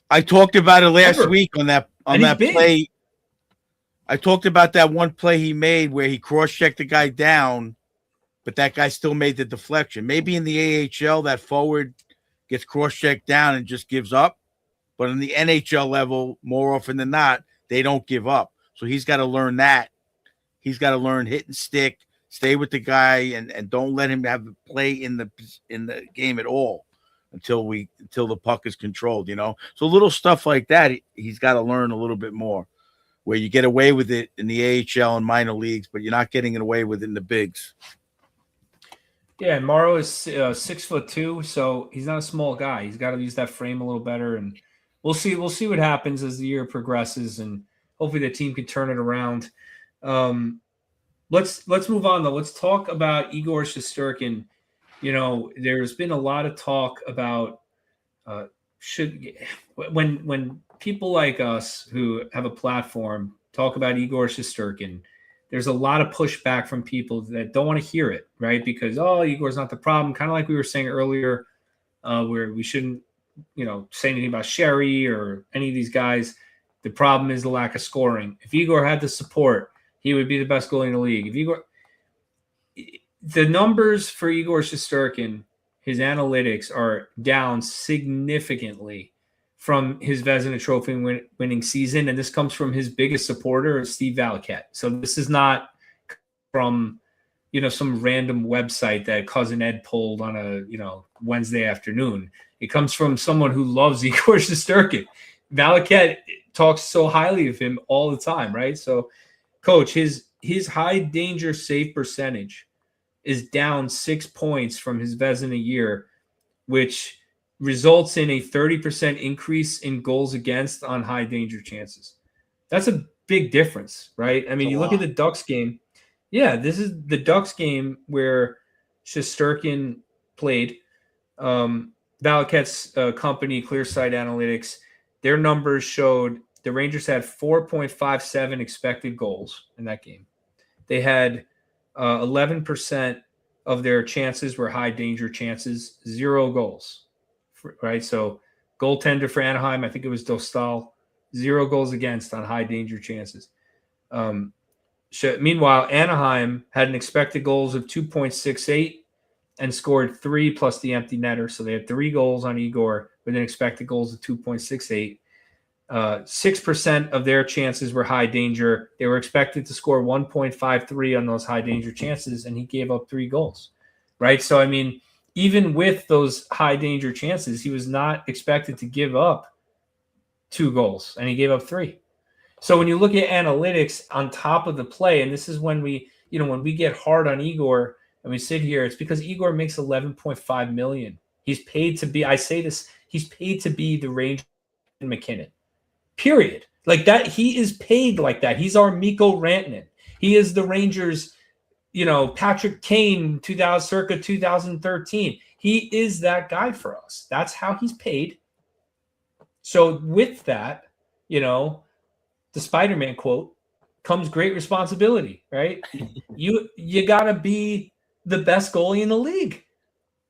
I talked about it last week on that play. I talked about that one play he made where he cross-checked the guy down, but that guy still made the deflection. Maybe in the AHL, that forward gets cross-checked down and just gives up. But in the NHL level, more often than not, they don't give up. So he's got to learn that. He's got to learn hit and stick, stay with the guy, and don't let him have play in the game at all until the puck is controlled. So little stuff like that, he's got to learn a little bit more. Where you get away with it in the AHL and minor leagues, but you're not getting it away with it in the bigs. Yeah, and Morrow is 6'2", so he's not a small guy. He's got to use that frame a little better, and we'll see. We'll see what happens as the year progresses, and hopefully the team can turn it around. Let's move on though. Let's talk about Igor Shesterkin. There's been a lot of talk about when people like us who have a platform talk about Igor Shesterkin, there's a lot of pushback from people that don't want to hear it, right? Because, Igor's not the problem. Kind of like we were saying earlier, where we shouldn't, say anything about Sherry or any of these guys. The problem is the lack of scoring. If Igor had the support, he would be the best goalie in the league. The numbers for Igor Shesterkin, his analytics are down significantly from his Vezina Trophy winning season, and this comes from his biggest supporter, Steve Valiquette. So this is not from some random website that cousin Ed pulled on a Wednesday afternoon. It comes from someone who loves Igor Shesterkin. Valiquette talks so highly of him all the time, right? So, Coach, his high danger save percentage is down 6 points from his Vezina year, which results in a 30% increase in goals against on high danger chances. That's a big difference, right? I mean, you look at the Ducks game. Yeah, this is the Ducks game where Shesterkin played. Valiquette's company, Clearsight Analytics, their numbers showed the Rangers had 4.57 expected goals in that game. They had 11% of their chances were high danger chances, 0 goals, right? So goaltender for Anaheim, I think it was Dostal, 0 goals against on high danger chances. Meanwhile, Anaheim had an expected goals of 2.68 and scored 3 plus the empty netter. So they had 3 goals on Igor with an expected goals of 2.68. 6% of their chances were high danger. They were expected to score 1.53 on those high danger chances, and he gave up 3 goals, right? So, I mean, even with those high danger chances, he was not expected to give up 2 goals, and he gave up 3. So when you look at analytics on top of the play, and this is when we get hard on Igor and we sit here, it's because Igor makes $11.5 million. He's paid to be, I say this, he's paid to be the Ranger McKinnon. Period. Like that, he is paid like that. He's our Mikko Rantanen. He is the Rangers, Patrick Kane, circa 2013. He is that guy for us. That's how he's paid. So with that, the Spider-Man quote, comes great responsibility, right? You got to be the best goalie in the league.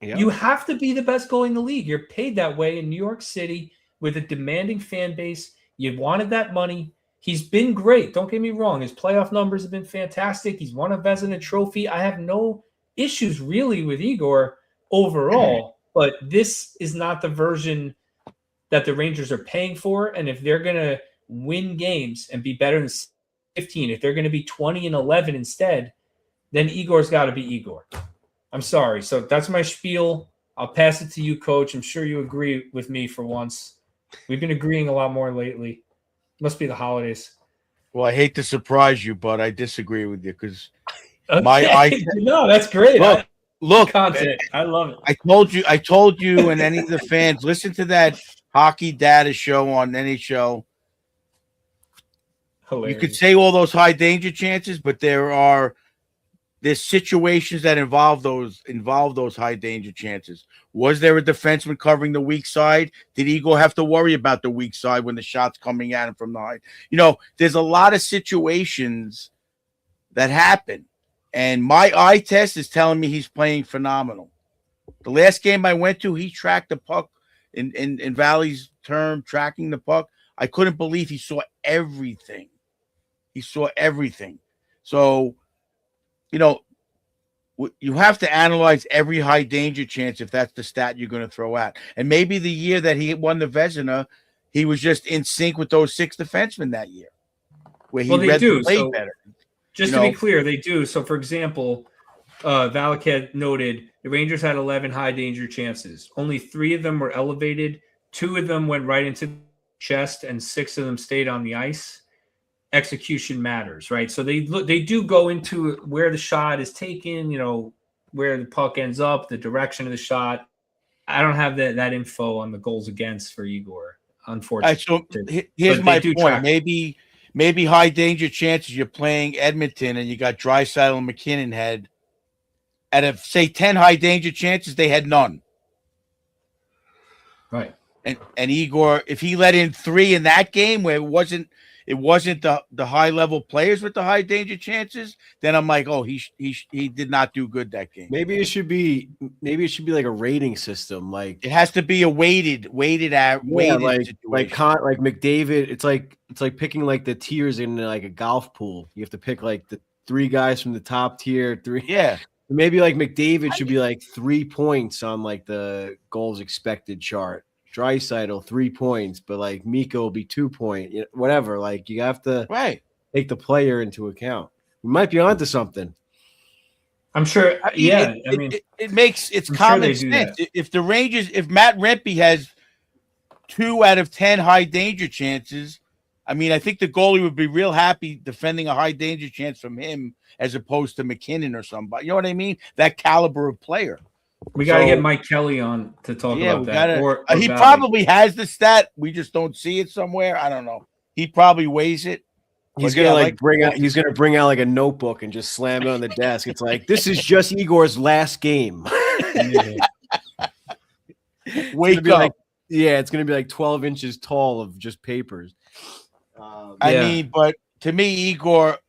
Yep. You have to be the best goalie in the league. You're paid that way in New York City with a demanding fan base. You wanted that money. He's been great. Don't get me wrong. His playoff numbers have been fantastic. He's won a Vezina Trophy. I have no issues really with Igor overall, but this is not the version that the Rangers are paying for. And if they're going to win games and be better than 15, if they're going to be 20-11 instead, then Igor's got to be Igor. I'm sorry. So that's my spiel. I'll pass it to you, Coach. I'm sure you agree with me for once. We've been agreeing a lot more lately. Must be the holidays. Well, I hate to surprise you, but I disagree with you because no, that's great. Look, content. I love it. I told you, and any of the fans, listen to that Hockey Data show on NHL. Hilarious. You could say all those high danger chances, but there's situations that involve those high danger chances. Was there a defenseman covering the weak side? Did Igor have to worry about the weak side when the shot's coming at him from the high? There's a lot of situations that happen. And my eye test is telling me he's playing phenomenal. The last game I went to, he tracked the puck in Valley's term, tracking the puck. I couldn't believe he saw everything. He saw everything. So, you have to analyze every high danger chance if that's the stat you're going to throw out. And maybe the year that he won the Vezina, he was just in sync with those 6 defensemen that year. where he Well, they read do. the play So better. just You to be know? clear, they do. So, for example, Valak had noted the Rangers had 11 high danger chances. Only 3 of them were elevated. 2 of them went right into the chest, and 6 of them stayed on the ice. Execution matters, right? So they do go into where the shot is taken, where the puck ends up, the direction of the shot. I don't have that info on the goals against for Igor, All right, unfortunately. so here's But they my do point. track. Maybe high danger chances. You're playing Edmonton, and you got Draisaitl and McKinnon had out of say 10 high danger chances, they had none. Right. And Igor, if he let in 3 in that game where it wasn't the high level players with the high danger chances, then I'm like, oh, he did not do good that game. Maybe it should be like a rating system. Like It has to be a weighted like situation. like McDavid. It's like picking like the tiers in like a golf pool. You have to pick like the 3 guys from the top tier. 3. Yeah. Maybe like McDavid should be like 3 points on like the goals expected chart. Draisaitl 3 points, but like Miko will be 2 point. Whatever. Like you have to take the player into account. We might be onto something. I'm sure. It makes I'm common sure sense. If the Rangers, if Matt Rempe has 2 out of 10 high danger chances, I mean, I think the goalie would be real happy defending a high danger chance from him as opposed to McKinnon or somebody. You know what I mean? That caliber of player. We got to get Mike Kelly on to talk about that. Or he Valley. probably has the stat. We just don't see it somewhere. I don't know. He probably weighs it. He's gonna bring out like a notebook and just slam it on the desk. It's like, this is just Igor's last game. Wake up. It's gonna be like 12 inches tall of just papers. I mean, but to me, Igor,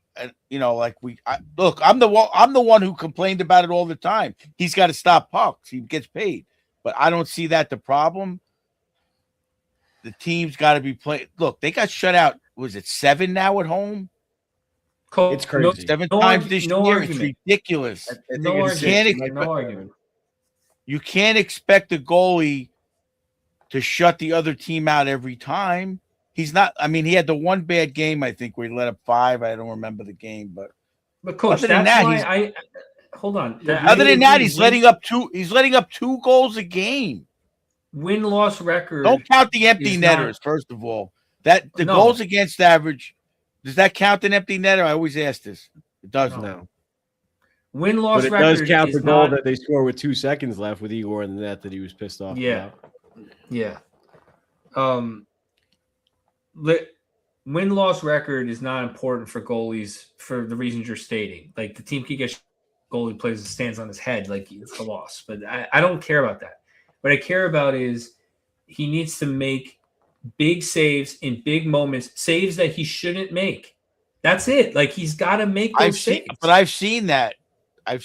look, I'm the one who complained about it all the time. He's got to stop pucks. He gets paid, but I don't see that the problem. The team's got to be playing. Look, they got shut out. Was it 7 now at home? It's crazy. 7 times this year. Argument. It's ridiculous. Argument. You can't expect a goalie to shut the other team out every time. He's not. I mean, he had the one bad game, I think, where he let up 5. I don't remember the game, but coach, hold on. Other than that, he's letting up 2. He's letting up 2 goals a game. Win-loss record. Don't count the empty netters. First of all, goals against average. Does that count an empty netter? I always ask this. It doesn't. No. Win-loss record. But it does count the goal that they score with 2 seconds left with Igor in the net that he was pissed off about. Yeah. Win-loss record is not important for goalies for the reasons you're stating. Like the team can get goalie plays and stands on his head like it's a loss. But I don't care about that. What I care about is he needs to make big saves in big moments, saves that he shouldn't make. That's it. Like he's got to make those saves. But I've seen that. I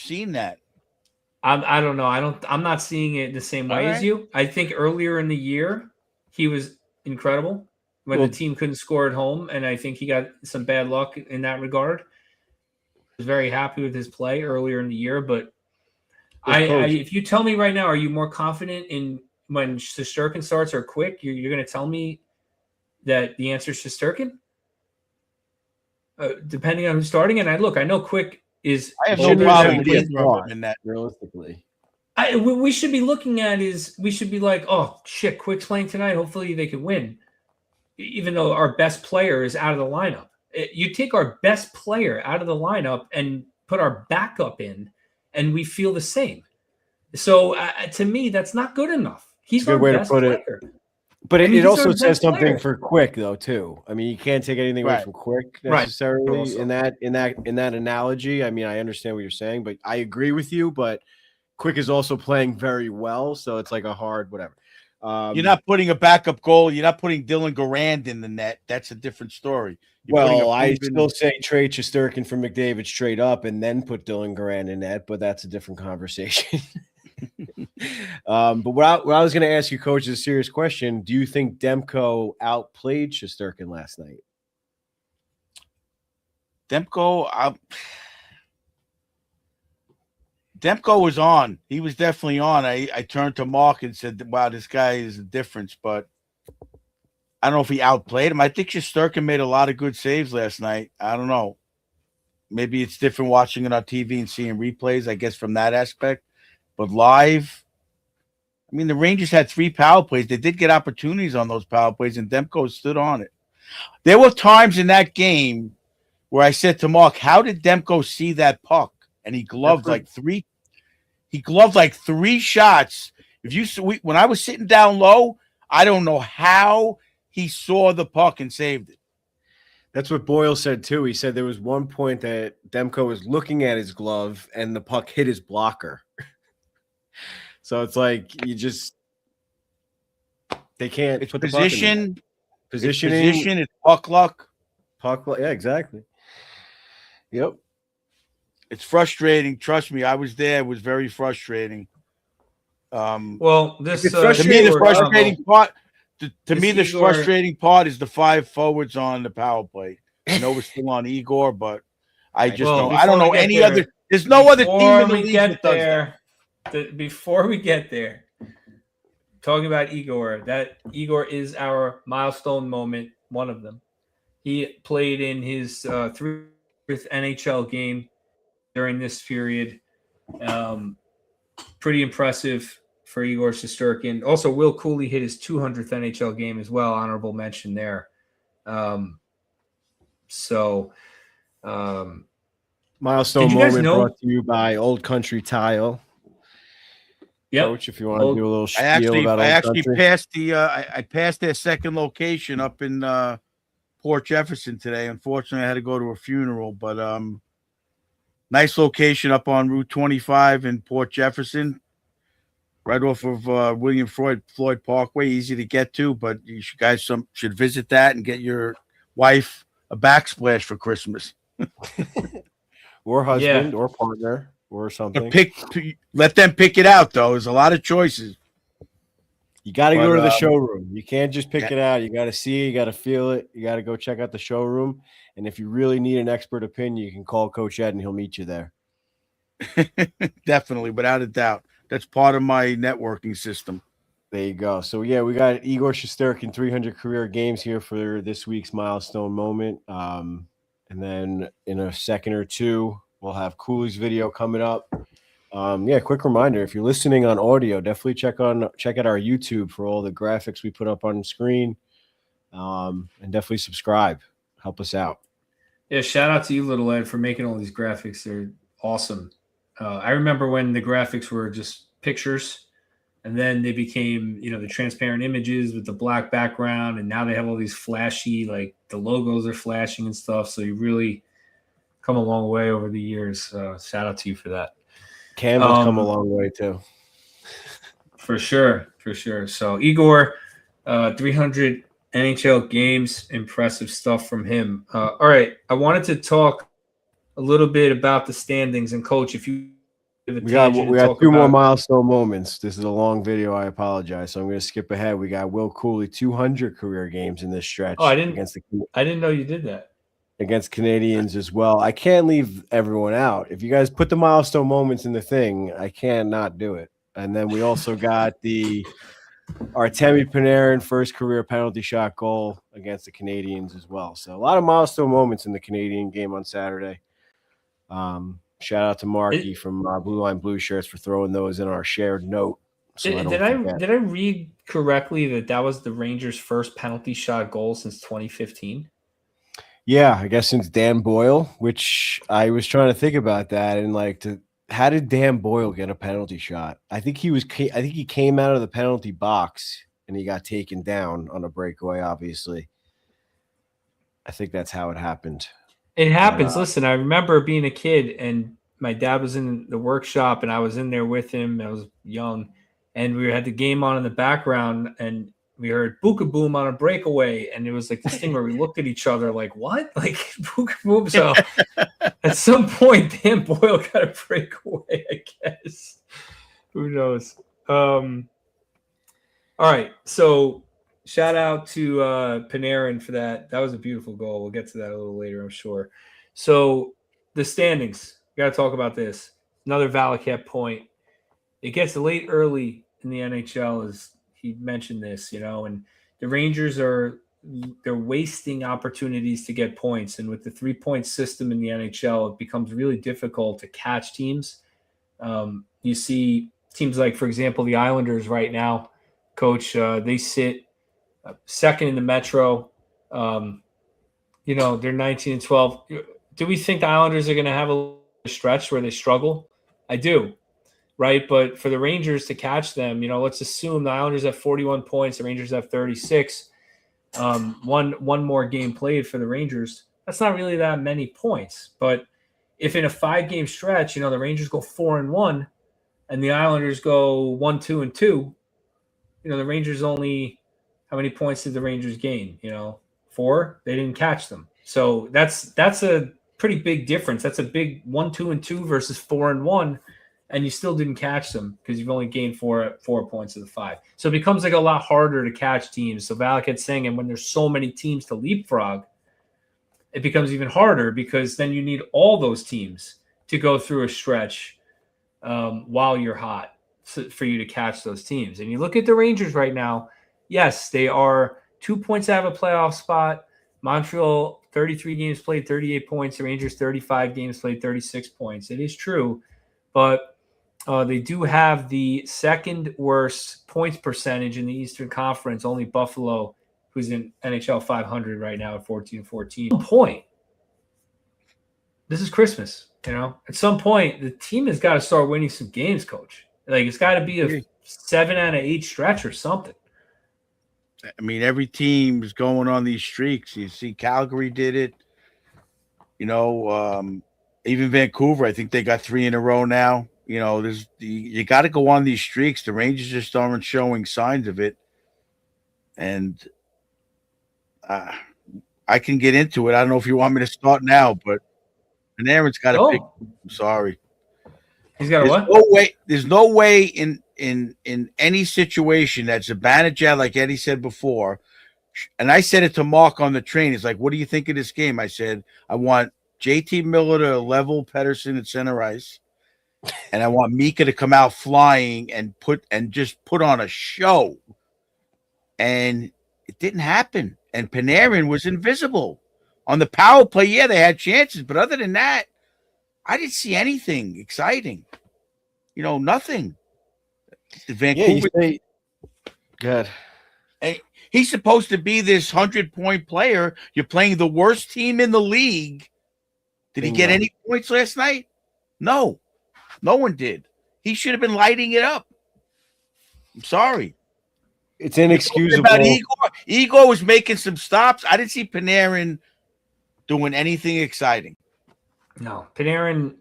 don't know. I'm not seeing it the same way as you. I think earlier in the year he was incredible when the team couldn't score at home, and I think he got some bad luck in that regard. I was very happy with his play earlier in the year, but if you tell me right now, are you more confident in when Shesterkin starts or Quick? You're going to tell me that the answer is Shesterkin? Depending on who's starting. And I know Quick is. I have no problem in that. Realistically, we should be looking at we should be like, oh shit, Quick's playing tonight. Hopefully they can win, even though our best player is out of the lineup. You take our best player out of the lineup and put our backup in, and we feel the same. So to me, that's not good enough. He's a good way to put it. But it also says something for Quick though too. I mean, you can't take anything away from Quick necessarily in that analogy. I mean, I understand what you're saying, but I agree with you. But Quick is also playing very well, so it's like a hard whatever. You're not putting a backup goal. You're not putting Dylan Garand in the net. That's a different story. I still say trade Shesterkin for McDavid straight up and then put Dylan Garand in net, but that's a different conversation. But what I was going to ask you, Coach, is a serious question. Do you think Demko outplayed Shesterkin last night? Demko was on. He was definitely on. I turned to Mark and said, wow, this guy is a difference. But I don't know if he outplayed him. I think Shesterkin made a lot of good saves last night. I don't know. Maybe it's different watching it on TV and seeing replays, I guess, from that aspect. But live, I mean, the Rangers had 3 power plays. They did get opportunities on those power plays, and Demko stood on it. There were times in that game where I said to Mark, how did Demko see that puck? And he gloved like 3. He gloved like 3 shots. When I was sitting down low, I don't know how he saw the puck and saved it. That's what Boyle said too. He said there was one point that Demko was looking at his glove and the puck hit his blocker. So it's like they can't It's put positioning, it's puck luck. Yeah, exactly. Yep. It's frustrating. Trust me, I was there. It was very frustrating. Well, this to me, the frustrating part. To me, the Igor, frustrating part is the 5 forwards on the power play. I know we're still on Igor, but I just don't. I don't know any other. There's no other team in the league that does that. Before we get there, talking about Igor, that Igor is our milestone moment. One of them. He played in his 3rd NHL game during this period. Pretty impressive for Igor Shesterkin. Also, Will Cooley hit his 200th NHL game as well. Honorable mention there. Milestone moment brought to you by Old Country Tile. Yep. Coach, if you want to do a little spiel about I Old Country. passed I passed their second location up in Port Jefferson today. Unfortunately, I had to go to a funeral, but nice location up on Route 25 in Port Jefferson, right off of William Floyd Parkway. Easy to get to, but you guys should visit that and get your wife a backsplash for Christmas. Or husband or partner or something. Let them pick it out, though. There's a lot of choices. You got to go to the showroom. You can't just pick it out. You got to see it. You got to feel it. You got to go check out the showroom. And if you really need an expert opinion, you can call Coach Ed and he'll meet you there. Definitely, without a doubt. That's part of my networking system. There you go. So, yeah, we got Igor Shesterkin 300 career games here for this week's milestone moment. And then in a second or two, we'll have Cooley's video coming up. Quick reminder, if you're listening on audio, definitely check out our YouTube for all the graphics we put up on the screen. And definitely subscribe. Help us out. Yeah, shout out to you, Little Ed, for making all these graphics. They're awesome. I remember when the graphics were just pictures, and then they became, the transparent images with the black background, and now they have all these flashy, like the logos are flashing and stuff. So you really come a long way over the years. Shout out to you for that. Canva's come a long way too. For sure. So Igor, 300 NHL games, impressive stuff from him. All right, I wanted to talk a little bit about the standings. And Coach, if you we got 2 more milestone moments. This is a long video. I apologize. So I'm going to skip ahead. We got Will Cooley 200 career games in this stretch. Oh, I didn't know you did that. Against Canadians as well. I can't leave everyone out. If you guys put the milestone moments in the thing, I can't not do it. And then we also got the Artemi Panarin first career penalty shot goal against the Canadians as well. So a lot of milestone moments in the Canadian game on Saturday. Shout out to Marky from Blue Line Blue Shirts for throwing those in our shared note. So did I read correctly that was the Rangers' first penalty shot goal since 2015? Yeah, I guess since Dan Boyle, which I was trying to think about that and how did Dan Boyle get a penalty shot? I think he came out of the penalty box and he got taken down on a breakaway. Obviously, I think that's how it happened. It happens. Listen, I remember being a kid and my dad was in the workshop and I was in there with him. I was young and we had the game on in the background and we heard Booka Boom on a breakaway. And it was like this thing where we looked at each other like, what? Like Booka Boom. So at some point, Dan Boyle got a breakaway, I guess. Who knows? All right. So shout out to Panarin for that. That was a beautiful goal. We'll get to that a little later, I'm sure. So the standings, we got to talk about this. Another Valaket point. It gets late early in the NHL, as he mentioned this, and the Rangers are they're wasting opportunities to get points. And with the 3-point system in the NHL, it becomes really difficult to catch teams. You see teams like, for example, the Islanders right now, Coach, they sit second in the Metro. They're 19-12. Do we think the Islanders are going to have a stretch where they struggle? I do, right? But for the Rangers to catch them, let's assume the Islanders have 41 points, the Rangers have 36. One more game played for the Rangers. That's not really that many points. But if in a 5-game stretch, the Rangers go 4-1 and the Islanders go 1-2-2, the Rangers only, how many points did the Rangers gain? 4. They didn't catch them. So that's a pretty big difference. That's a big 1-2-2 versus 4-1, and you still didn't catch them because you've only gained 4 points of the 5. So it becomes like a lot harder to catch teams. So Valaket's saying, and when there's so many teams to leapfrog, it becomes even harder because then you need all those teams to go through a stretch while you're hot for you to catch those teams. And you look at the Rangers right now, yes, they are 2 points out of a playoff spot. Montreal, 33 games played, 38 points. The Rangers, 35 games played, 36 points. It is true, but they do have the second worst points percentage in the Eastern Conference. Only Buffalo, who's in NHL 500 right now at 14-14. At some point, this is Christmas, At some point, the team has got to start winning some games, Coach. Like, it's got to be a 7 out of 8 stretch or something. I mean, every team's going on these streaks. You see, Calgary did it. Even Vancouver, I think they got 3 in a row now. You got to go on these streaks. The Rangers just aren't showing signs of it. And I can get into it. I don't know if you want me to start now, but Panarin's got to pick. I'm sorry. He's got what? There's no way in any situation that Zibanejad, like Eddie said before, and I said it to Mark on the train. He's like, "What do you think of this game?" I said, "I want JT Miller to level Pedersen at center ice, and I want Mika to come out flying and just put on a show." And it didn't happen. And Panarin was invisible on the power play. Yeah, they had chances, but other than that, I didn't see anything exciting. Nothing. Vancouver. Good. He's supposed to be this 100-point player. You're playing the worst team in the league. Did he get any points last night? No. No one did. He should have been lighting it up. I'm sorry. It's inexcusable. About Igor was making some stops. I didn't see Panarin doing anything exciting. No, Panarin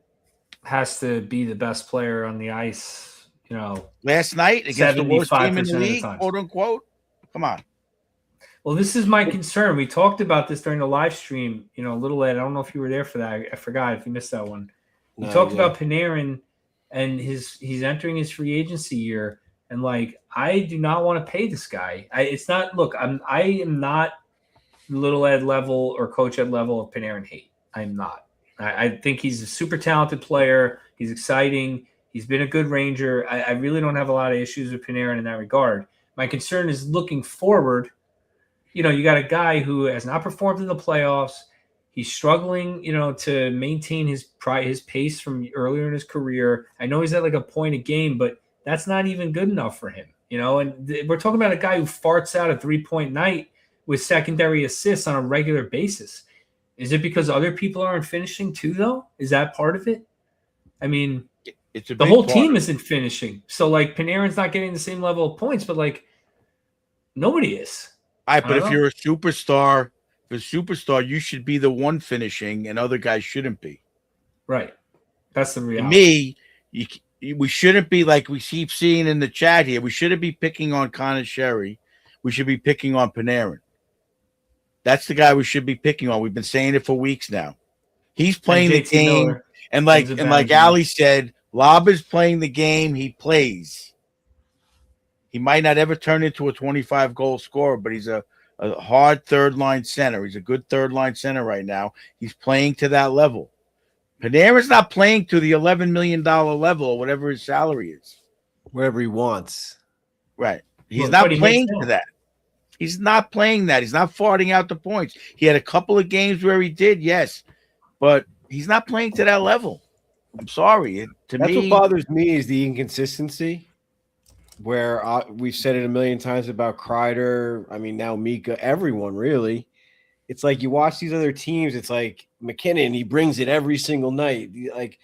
has to be the best player on the ice, Last night against the worst team in the league, quote unquote. Come on. Well, this is my concern. We talked about this during the live stream, Little Ed. I don't know if you were there for that. I forgot if you missed that one. We talked about Panarin and he's entering his free agency year. And I do not want to pay this guy. I am not Little Ed level or Coach Ed level of Panarin hate. I'm not. I think he's a super talented player. He's exciting. He's been a good Ranger. I really don't have a lot of issues with Panarin in that regard. My concern is looking forward. You got a guy who has not performed in the playoffs. He's struggling, to maintain his pace from earlier in his career. I know he's at a point a game, but that's not even good enough for him, and we're talking about a guy who farts out a 3-point night with secondary assists on a regular basis. Is it because other people aren't finishing too, though? Is that part of it? I mean, the whole team isn't finishing. So, Panarin's not getting the same level of points, but, nobody is. All right, but if you're a superstar, you should be the one finishing and other guys shouldn't be. Right. That's the reality. To me, we shouldn't be like we keep seeing in the chat here. We shouldn't be picking on Connor Sherry. We should be picking on Panarin. That's the guy we should be picking on. We've been saying it for weeks now. He's playing the game, Miller, and like Ali said, Lob is playing the game he plays. He might not ever turn into a 25-goal scorer, but he's a hard third-line center. He's a good third-line center right now. He's playing to that level. Panarin's not playing to the $11 million level or whatever his salary is. Wherever he wants. Right. He's not playing to that. He's not playing that. He's not farting out the points. He had a couple of games where he did, yes, but he's not playing to that level. I'm sorry. That's what bothers me is the inconsistency. Where we've said it a million times about Kreider. I mean, now Mika, everyone really. It's like you watch these other teams. It's like McKinnon, he brings it every single night. Like,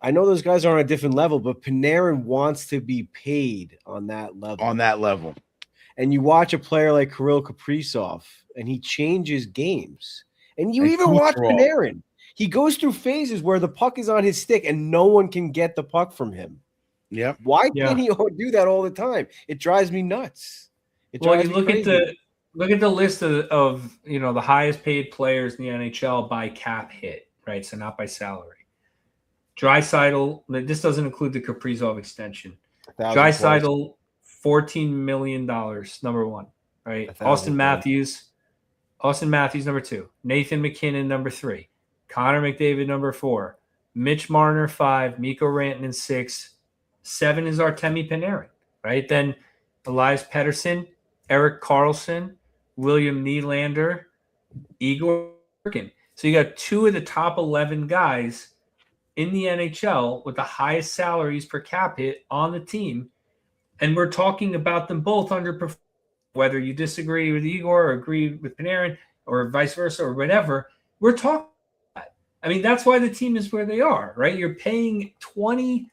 I know those guys are on a different level, but Panarin wants to be paid on that level. And you watch a player like Kirill Kaprizov, and he changes games. And you even watch Panarin. He goes through phases where the puck is on his stick, and no one can get the puck from him. Yep. Why can't he do that all the time? It drives me nuts. Well, you look at the list of the highest paid players in the NHL by cap hit, right? So not by salary. Draisaitl, this doesn't include the Kaprizov extension. Draisaitl, $14 million, number one, right? Austin Matthews, number two. Nathan McKinnon, number three. Connor McDavid, number four. Mitch Marner, 5. Mikko Rantanen, 6. 7 is Artemi Panarin, right? Then Elias Pettersson, Erik Karlsson, William Nylander, Igor Shesterkin. So you got 2 of the top 11 guys in the NHL with the highest salaries per cap hit on the team. And we're talking about them both underperforming. Whether you disagree with Igor or agree with Panarin or vice versa or whatever, we're talking about that. I mean, that's why the team is where they are, right? You're paying 20,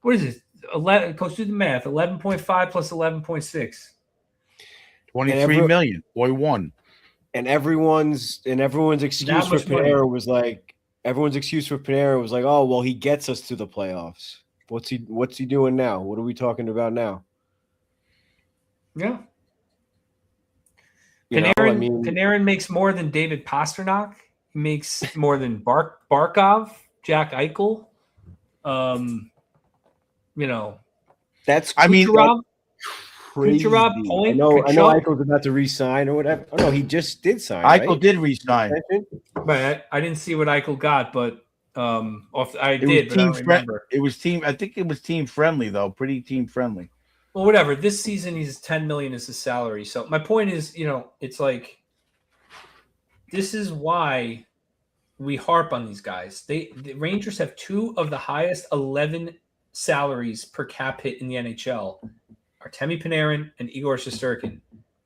what is it? 11, Coach, do the math, 11.5 plus 11.6. 23 million. Boy, one. And everyone's excuse for Panarin was like, oh, well, he gets us to the playoffs. What's he doing now? What are we talking about now? Yeah. Panarin makes more than David Pastrnak. He makes more than Barkov, Jack Eichel. That's Kucherov, crazy. I know Eichel's about to re-sign or whatever. Oh no, he just did sign. Eichel did re-sign. Right. I didn't see what Eichel got, but I don't remember. I think it was team friendly though, pretty team friendly. Well, whatever. This season he's $10 million is his salary. So my point is, it's like this is why we harp on these guys. The Rangers have 2 of the highest 11 salaries per cap hit in the NHL. Artemi Panarin and Igor Shesterkin.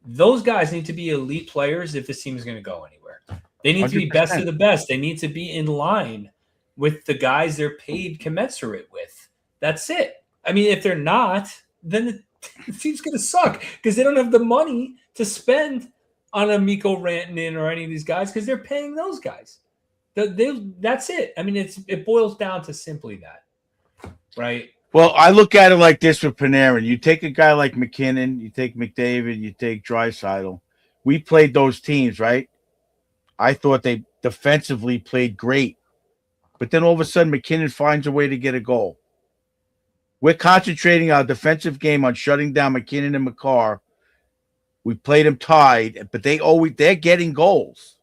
Those guys need to be elite players if this team is going to go anywhere. They need 100%. To be best of the best. They need to be in line with the guys they're paid commensurate with. That's it. I mean, if they're not, then the team's going to suck because they don't have the money to spend on a Mikko Rantanen or any of these guys because they're paying those guys. That's it. I mean, it boils down to simply that, right? Well, I look at it like this with Panarin. You take a guy like McKinnon, you take McDavid, you take Draisaitl. We played those teams, right? I thought they defensively played great. But then all of a sudden, McKinnon finds a way to get a goal. We're concentrating our defensive game on shutting down McKinnon and Makar. We played them tied, but they're getting goals.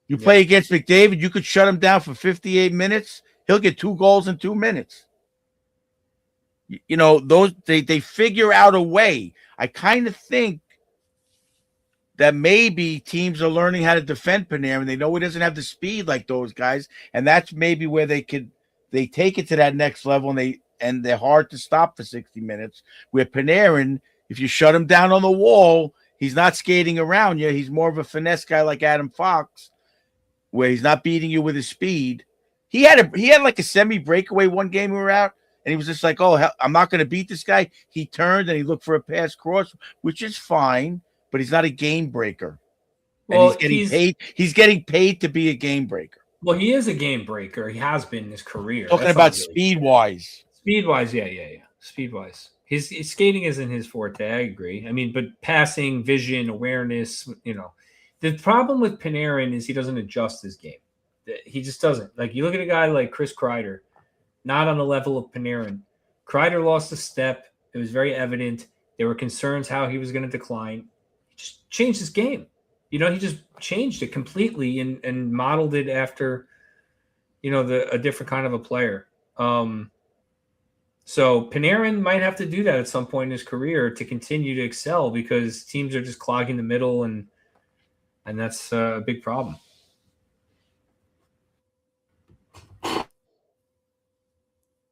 You play against McDavid, you could shut him down for 58 minutes. He'll get 2 goals in 2 minutes. They figure out a way. I kind of think that maybe teams are learning how to defend Panarin. They know he doesn't have the speed like those guys, and that's maybe where they take it to that next level, and they're hard to stop for 60 minutes. Where Panarin, if you shut him down on the wall, he's not skating around you. He's more of a finesse guy like Adam Fox, where he's not beating you with his speed. He had like a semi breakaway one game we were out. And he was just like, oh, I'm not going to beat this guy. He turned and he looked for a pass cross, which is fine, but he's not a game breaker. Well, and he's getting paid to be a game breaker. Well, he is a game breaker. He has been in his career. Talking about speed-wise. Speed-wise, yeah. Speed-wise. His skating isn't his forte, I agree. I mean, but passing, vision, awareness, The problem with Panarin is he doesn't adjust his game. He just doesn't. Like, you look at a guy like Chris Kreider, not on the level of Panarin. Kreider lost a step. It was very evident. There were concerns how he was going to decline. He just changed his game. He just changed it completely and modeled it after, a different kind of a player. So Panarin might have to do that at some point in his career to continue to excel because teams are just clogging the middle, and that's a big problem.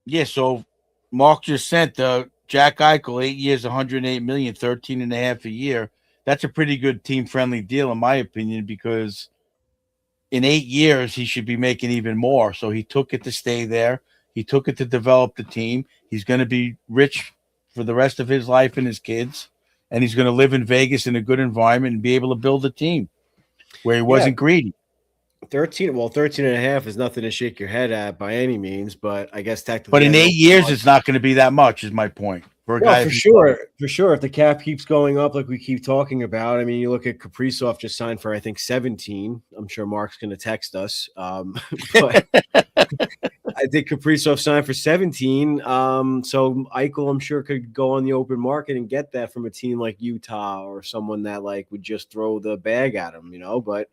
Yeah, so Mark just sent Jack Eichel 8 years, 108 million, 13 and a half a year. That's a pretty good team-friendly deal, in my opinion, because in 8 years he should be making even more. So he took it to stay there. He took it to develop the team. He's going to be rich for the rest of his life and his kids, and he's going to live in Vegas in a good environment and be able to build a team where he wasn't greedy. 13 and a half is nothing to shake your head at by any means, but I guess technically. But in 8 years, it's not going to be that much, is my point. For a guy, for sure. If the cap keeps going up like we keep talking about, I mean, you look at Kaprizov just signed for, I think, 17. I'm sure Mark's going to text us. But I think Kaprizov signed for 17. So Eichel, I'm sure, could go on the open market and get that from a team like Utah or someone that like would just throw the bag at him, But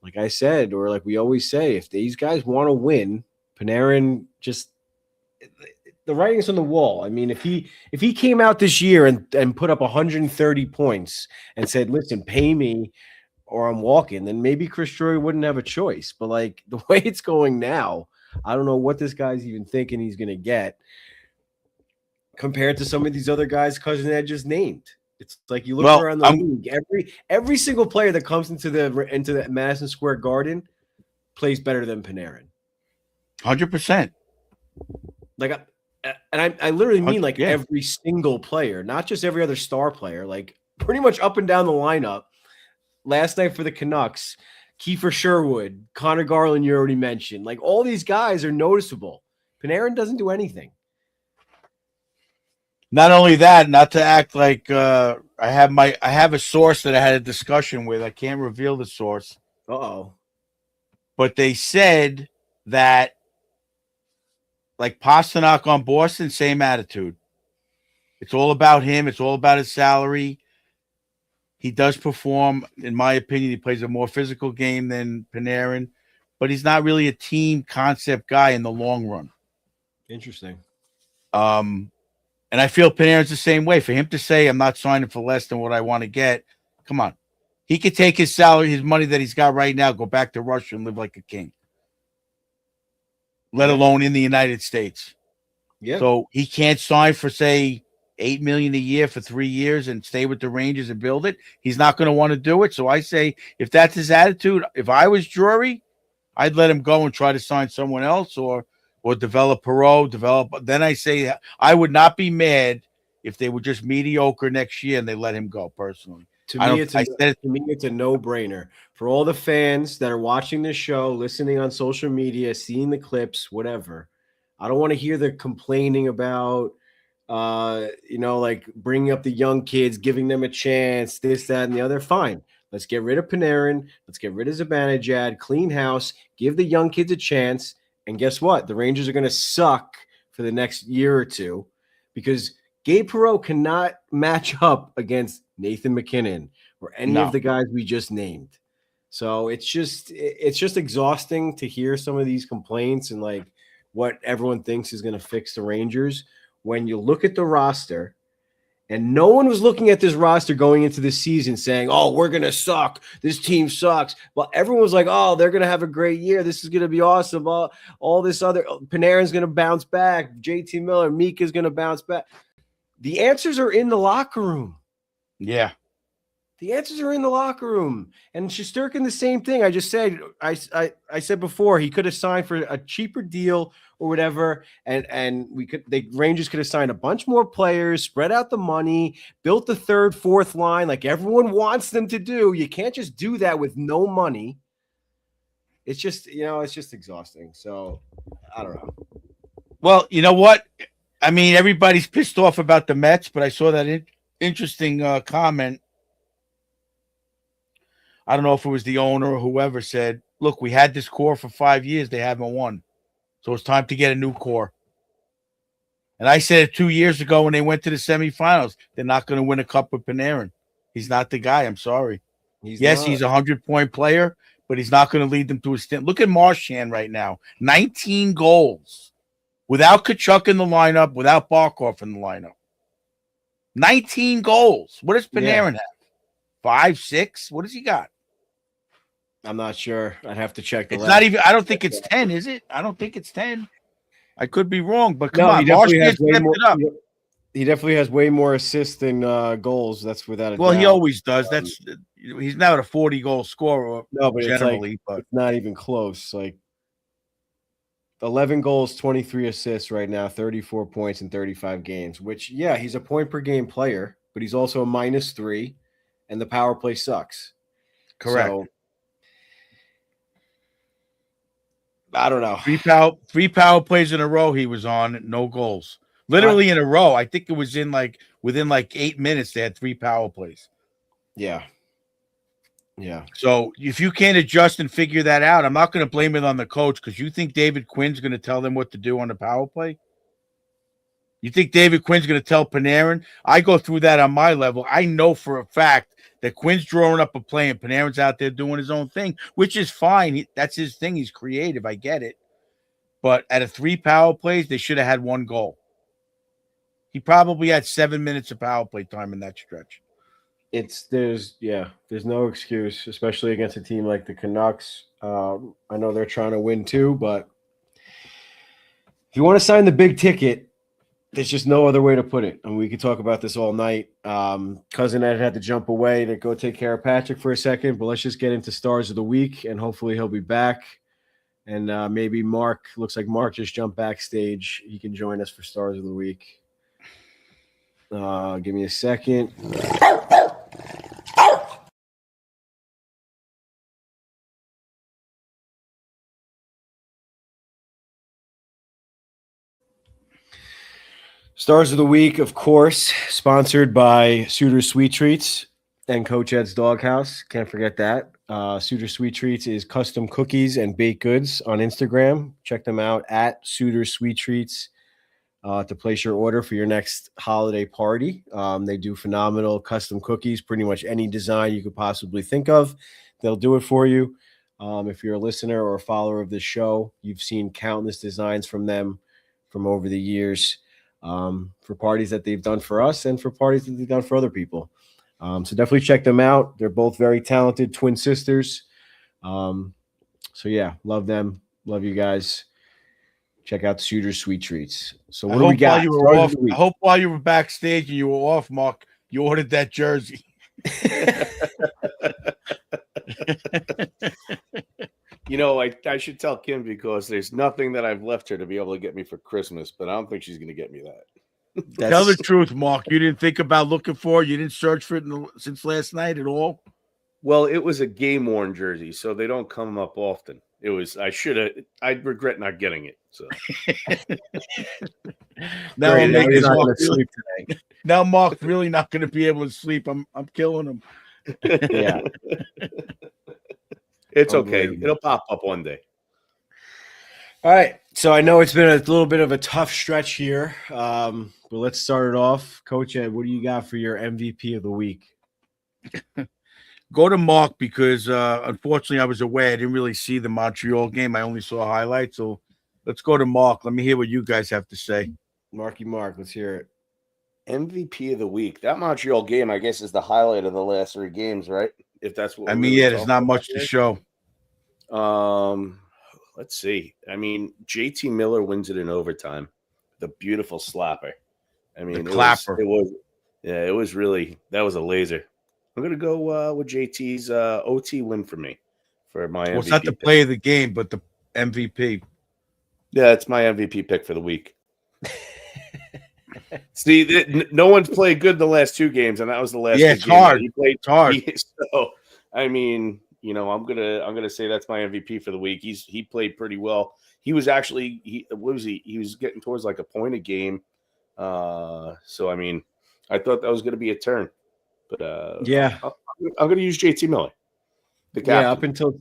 like I said, or like we always say, if these guys want to win, Panarin just the writing's on the wall. I mean, if he came out this year and put up 130 points and said, "Listen, pay me or I'm walking," then maybe Chris Drury wouldn't have a choice. But like the way it's going now, I don't know what this guy's even thinking he's going to get compared to some of these other guys Cousin Ed just named. It's like you look around the league, every single player that comes into the Madison Square Garden plays better than Panarin. 100%. Like, and I literally mean like every single player, not just every other star player. Like pretty much up and down the lineup. Last night for the Canucks, Kiefer Sherwood, Connor Garland, you already mentioned. Like all these guys are noticeable. Panarin doesn't do anything. Not only that, not to act like I have a source that I had a discussion with. I can't reveal the source. Uh-oh. But they said that like Pasternak on Boston, same attitude. It's all about him. It's all about his salary. He does perform, in my opinion. He plays a more physical game than Panarin, but he's not really a team concept guy in the long run. Interesting. And I feel Panarin's the same way. For him to say, I'm not signing for less than what I want to get, come on. He could take his salary, his money that he's got right now, go back to Russia and live like a king, let alone in the United States. Yeah. So he can't sign for, say, $8 million a year for 3 years and stay with the Rangers and build it. He's not going to want to do it. So I say, if that's his attitude, if I was Drury, I'd let him go and try to sign someone else or develop Perreault, then I say I would not be mad if they were just mediocre next year and they let him go personally. To me, it's a no-brainer. For all the fans that are watching this show, listening on social media, seeing the clips, whatever, I don't want to hear the complaining about, like bringing up the young kids, giving them a chance, this, that, and the other. Fine. Let's get rid of Panarin. Let's get rid of Zibanejad, clean house, give the young kids a chance. And guess what? The Rangers are going to suck for the next year or two because Gabe Perreault cannot match up against Nathan McKinnon or any of the guys we just named. So it's just exhausting to hear some of these complaints and like what everyone thinks is going to fix the Rangers. When you look at the roster, and no one was looking at this roster going into this season saying, "Oh, we're going to suck. This team sucks." Well, everyone was like, "Oh, they're going to have a great year. This is going to be awesome. All this other Panarin's going to bounce back. JT Miller, Mika's going to bounce back." The answers are in the locker room. Yeah. The answers are in the locker room. And Shesterkin, the same thing. I just said, I said before, he could have signed for a cheaper deal or whatever. And the Rangers could have signed a bunch more players, spread out the money, built the third, fourth line like everyone wants them to do. You can't just do that with no money. It's just, it's just exhausting. So I don't know. Well, you know what? I mean, everybody's pissed off about the Mets, but I saw that interesting comment. I don't know if it was the owner or whoever said, "Look, we had this core for 5 years. They haven't won. So it's time to get a new core." And I said it 2 years ago when they went to the semifinals. They're not going to win a cup with Panarin. He's not the guy. I'm sorry. He's a 100-point player, but he's not going to lead them to a stint. Look at Marchand right now. 19 goals without Kachuk in the lineup, without Barkov in the lineup. 19 goals. What does Panarin have? 5, 6? What does he got? I'm not sure. I'd have to check the It's last. not even. I don't think it's 10, is it? I don't think it's 10. I could be wrong, but come No, on, he definitely has Marchand way stepped more. it up. He definitely has way more assists than goals. That's without a Well, doubt. he always does. He's not a 40-goal scorer no, but generally, it's like it's not even close. Like 11 goals, 23 assists right now, 34 points in 35 games. Which, yeah, he's a point per game player, but he's also a -3, and the power play sucks. correct. So, I don't know. Three power plays in a row he was on, no goals. Literally in a row. I think it was within 8 minutes they had 3 power plays. Yeah. Yeah. So if you can't adjust and figure that out, I'm not going to blame it on the coach because you think David Quinn's going to tell them what to do on the power play? You think David Quinn's going to tell Panarin? I go through that on my level. I know for a fact that Quinn's drawing up a play and Panarin's out there doing his own thing, which is fine. That's his thing. He's creative. I get it. But at a 3 power plays, they should have had 1 goal. He probably had 7 minutes of power play time in that stretch. There's no excuse, especially against a team like the Canucks. I know they're trying to win too, but if you want to sign the big ticket, there's just no other way to put it. And we could talk about this all night. Cousin Ed had to jump away to go take care of Patrick for a second, but let's just get into stars of the week, and hopefully he'll be back. And maybe Mark, looks like Mark just jumped backstage. He can join us for stars of the week. Give me a second. Stars of the week, of course, sponsored by Suitor Sweet Treats and Coach Ed's Doghouse. Can't forget that. Suitor Sweet Treats is custom cookies and baked goods on Instagram. Check them out at Suitor Sweet Treats to place your order for your next holiday party. They do phenomenal custom cookies, pretty much any design you could possibly think of. They'll do it for you. If you're a listener or a follower of this show, you've seen countless designs from them from over the years. For parties that they've done for us and for parties that they've done for other people. So definitely check them out. They're both very talented twin sisters. So yeah, love them. Love you guys. Check out Suitor Sweet Treats. So what do we got? I hope while you were backstage and you were off, Mark, you ordered that jersey. You know, I should tell Kim because there's nothing that I've left her to be able to get me for Christmas, but I don't think she's going to get me that. Tell the truth, Mark. You didn't think about looking for it. You didn't search for it since last night at all. Well, it was a game-worn jersey, so they don't come up often. I regret not getting it. So now Mark's really not going to be able to sleep. I'm killing him. Yeah. It's okay. It'll pop up one day. All right. So I know it's been a little bit of a tough stretch here, but let's start it off. Coach Ed, what do you got for your MVP of the week? Go to Mark because, unfortunately, I was away. I didn't really see the Montreal game. I only saw highlights. So let's go to Mark. Let me hear what you guys have to say. Marky Mark, let's hear it. MVP of the week. That Montreal game, I guess, is the highlight of the last 3 games, right? If that's what there's not much to show. Let's see. I mean, JT Miller wins it in overtime. The beautiful slapper. I mean, the clapper. It was really, that was a laser. I'm gonna go with JT's OT win for me for my MVP. Well, it's not the play of the game, but the MVP. Yeah, it's my MVP pick for the week. See, no one's played good in the last 2 games, and that was the last. Yeah, it's hard. It's hard. So, I mean, you know, I'm gonna say that's my MVP for the week. He played pretty well. He was actually He was getting towards like a point a game. So I mean, I thought that was gonna be a turn, but yeah, I'm gonna use JT Miller. Yeah, up until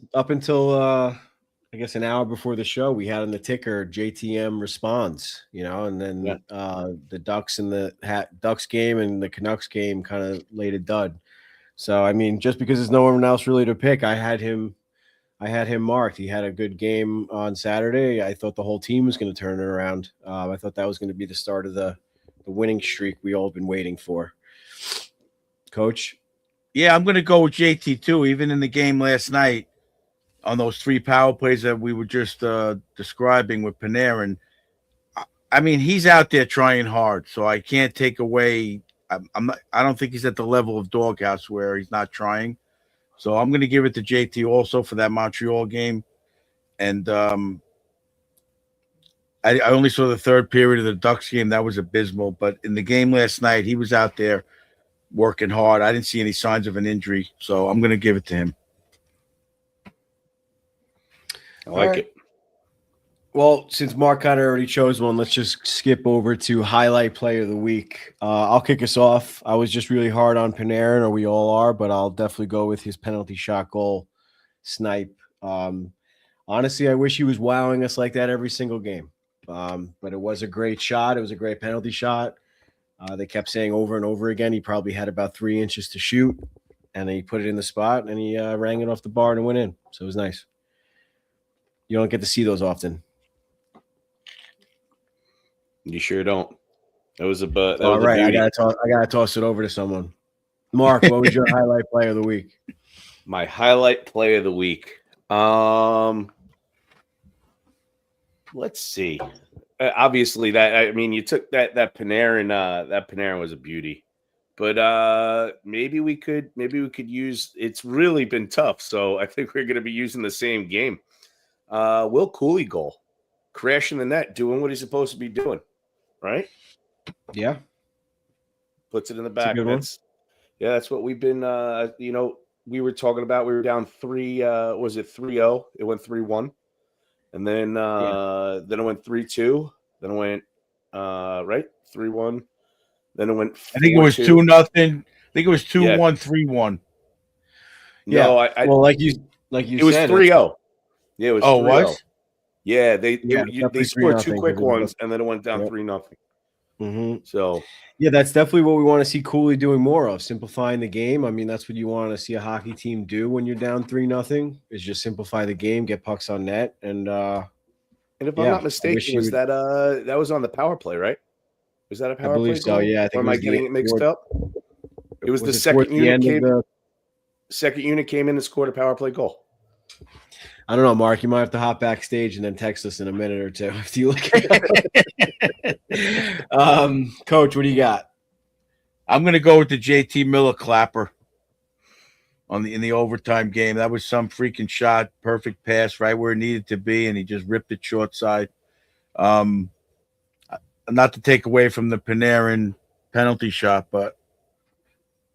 I guess an hour before the show, we had on the ticker JTM responds, you know, and then the Ducks and the Ducks game and the Canucks game kind of laid a dud. So I mean, just because there's no one else really to pick, I had him I had him marked. He had a good game on Saturday. I thought the whole team was going to turn it around. I thought that was going to be the start of the winning streak we all been waiting for. Coach? Yeah, I'm going to go with JT too. Even in the game last night, on those 3 power plays that we were just describing with Panarin, I mean, he's out there trying hard, so I can't take away. I don't think he's at the level of Doghouse where he's not trying. So I'm going to give it to JT also for that Montreal game. And I only saw the 3rd period of the Ducks game. That was abysmal. But in the game last night, he was out there working hard. I didn't see any signs of an injury. So I'm going to give it to him. I like it. Well, since Mark kind of already chose one, let's just skip over to highlight play of the week. I'll kick us off. I was just really hard on Panarin, or we all are, but I'll definitely go with his penalty shot goal snipe. Honestly, I wish he was wowing us like that every single game. But it was a great shot. It was a great penalty shot. They kept saying over and over again he probably had about 3 inches to shoot, and he put it in the spot, and he rang it off the bar and went in. So it was nice. You don't get to see those often. You sure don't. That was a but. All right, I gotta toss it over to someone. Mark, what was your highlight play of the week? My highlight play of the week. Let's see. Obviously, you took that Panarin. That Panarin was a beauty. But maybe we could use. It's really been tough, so I think we're going to be using the same game. Will Cooley goal, crashing the net, doing what he's supposed to be doing, right? Yeah, puts it in the back. That's what we've been. We were talking about. We were down 3. Was it 3-0? It went 3-1, and then it went 3-2. Then it went 3-1. Then it went 4-2. I think it was 2-0. I think it was 2-1, 3-1. No, well, like you it was said, 3-0. Yeah, it was 3-0. Was? Yeah, they scored 2 quick ones, and then it went down 3-0. Mm-hmm. So yeah, that's definitely what we want to see Cooley doing more of, simplifying the game. I mean, that's what you want to see a hockey team do when you're down 3-0, is just simplify the game, get pucks on net, and if I'm not mistaken, that was on the power play, right? Was that a power play? I believe so. Goal? Yeah, I think. Or am I getting it mixed up? It was the second unit. Second unit came in and scored a power play goal. I don't know, Mark. You might have to hop backstage and then text us in a minute or two after you look at it. Coach, what do you got? I'm going to go with the JT Miller clapper in the overtime game. That was some freaking shot, perfect pass right where it needed to be, and he just ripped it short side. Not to take away from the Panarin penalty shot, but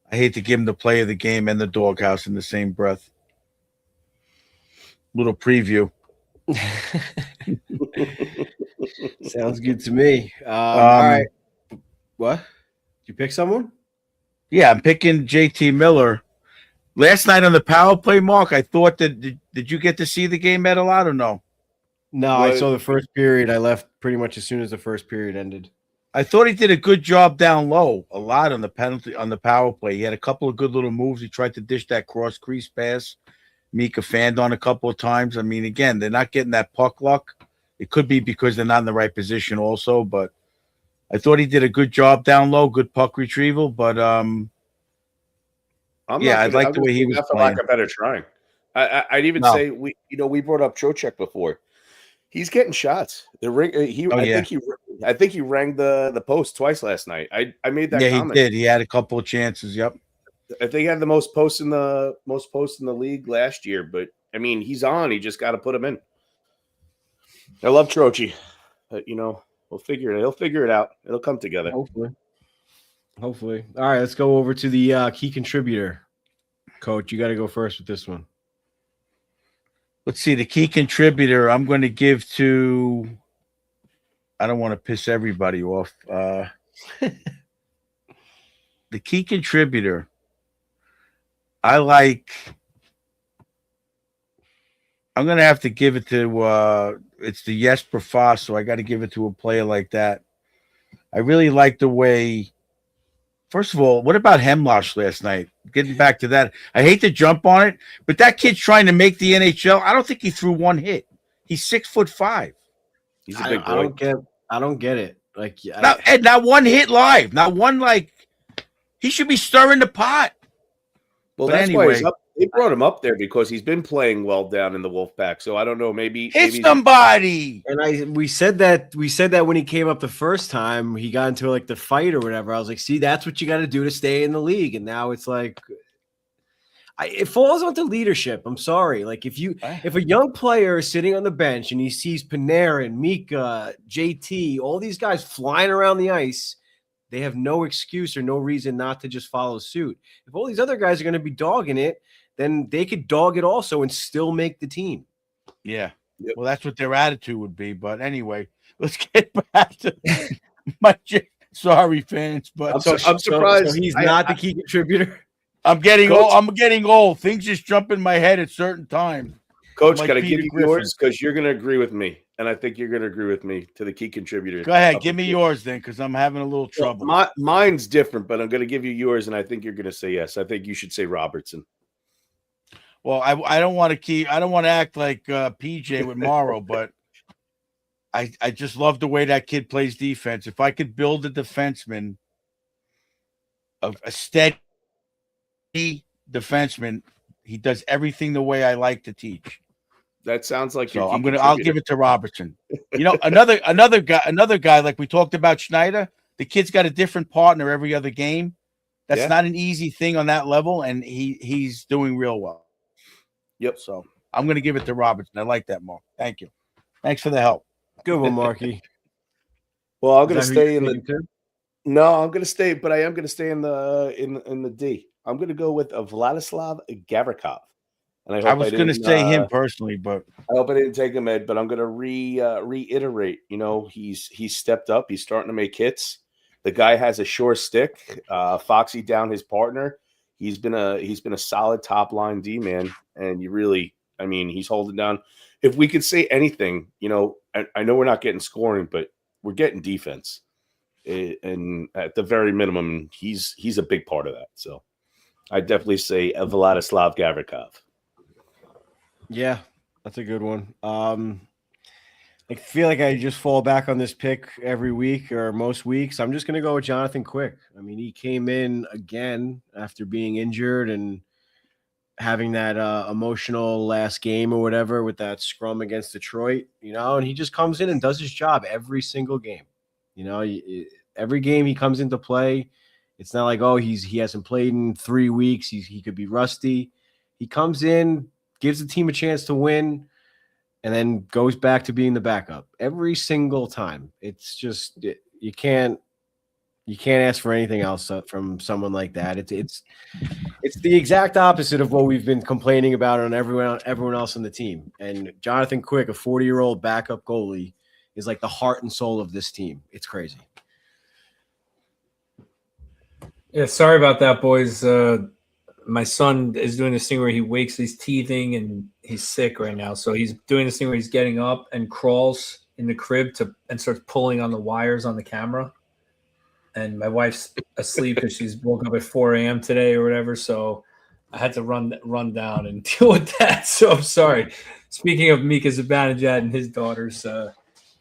I hate to give him the play of the game and the doghouse in the same breath. Little preview. Sounds good to me. All right. What? Did you pick someone? Yeah, I'm picking JT Miller. Last night on the power play, Mark, I thought that did you get to see the game at a lot or no? No, I saw the first period. I left pretty much as soon as the first period ended. I thought he did a good job down low, a lot on the power play. He had a couple of good little moves. He tried to dish that cross crease pass. Mika fanned on a couple of times. I mean, again, they're not getting that puck luck. It could be because they're not in the right position also, but I thought he did a good job down low, good puck retrieval. But I like the way he was playing. For lack of better trying. I'd even say we brought up Trocheck before. He's getting shots. I think he rang the post twice last night. I made that comment. He did. He had a couple of chances. Yep. I think he had the most posts in the league last year, but I mean he's on. He just got to put him in. I love Troche, but we'll figure it. He'll figure it out. It'll come together. Hopefully. All right, let's go over to the key contributor. Coach, you got to go first with this one. Let's see. The key contributor I'm going to give to. I don't want to piss everybody off. The key contributor. I'm going to have to give it to it's the Jesper Fast, so I got to give it to a player like that. I really like the way First of all, what about Hemlosh last night? Getting back to that, I hate to jump on it, but that kid's trying to make the NHL. I don't think he threw one hit. He's 6'5". He's a big boy. I don't get it. Like, Not one hit live. Not one, like, he should be stirring the pot. Well, But that's why anyway. they brought him up there because he's been playing well down in the Wolfpack. So I don't know, maybe Somebody. and we said that when he came up the first time, he got into like the fight or whatever. I was like, see, that's what you got to do to stay in the league. And now it's like, it falls onto leadership. I'm sorry. Like if a young player is sitting on the bench and he sees Panarin, Mika, JT, all these guys flying around the ice, they have no excuse or no reason not to just follow suit. If all these other guys are going to be dogging it, then they could dog it also and still make the team. Yeah. Yep. Well, that's what their attitude would be. But anyway, let's get back to my sorry fans, but I'm surprised so he's not the key contributor. I'm getting Coach, old. I'm getting old. Things just jump in my head at certain times. Coach, Like got to Peter give you Griffin. yours because you're going to agree with me, and I think you're going to agree with me to the key contributor. Go ahead, give me yours then, because I'm having a little trouble. Mine's different, but I'm going to give you yours, and I think you're going to say yes. I think you should say Robertson. Well, I don't want to act like PJ with Morrow, but I just love the way that kid plays defense. If I could build a defenseman, a steady defenseman, he does everything the way I like to teach. That sounds like So I'll give it to Robertson. You know, another guy like we talked about Schneider. The kid's got a different partner every other game. That's not an easy thing on that level, and he's doing real well. Yep. So I'm going to give it to Robertson. I like that, Mark. Thank you. Thanks for the help. Good one, Marky. Well, I'm going to stay in the. Too? No, I'm going to stay, but I am going to stay in the D. I'm going to go with Vladislav Gavrikov. And I was going to say him personally, but I hope I didn't take him, Ed. But I'm going to reiterate. You know, he's stepped up. He's starting to make hits. The guy has a sure stick. Foxy down his partner. He's been a solid top line D man, and he's holding down. If we could say anything, you know, I know we're not getting scoring, but we're getting defense, and at the very minimum, he's a big part of that. So I definitely say Vladislav Gavrikov. Yeah, that's a good one. I feel like I just fall back on this pick every week or most weeks. I'm just going to go with Jonathan Quick. I mean, he came in again after being injured and having that emotional last game or whatever with that scrum against Detroit, you know, and he just comes in and does his job every single game. You know, every game he comes into play, it's not like, oh, he hasn't played in 3 weeks. He could be rusty. He comes in, gives the team a chance to win, and then goes back to being the backup every single time. It's just you can't ask for anything else from someone like that. It's the exact opposite of what we've been complaining about on everyone else on the team. And Jonathan Quick, a 40-year-old backup goalie, is like the heart and soul of this team. It's crazy. Yeah, sorry about that, boys. My son is doing this thing where he wakes, he's teething, and he's sick right now. So he's doing this thing where he's getting up and crawls in the crib and starts pulling on the wires on the camera. And my wife's asleep because she's woke up at 4 a.m. today or whatever. So I had to run down and deal with that. So I'm sorry. Speaking of Mika Zibanejad and his daughters,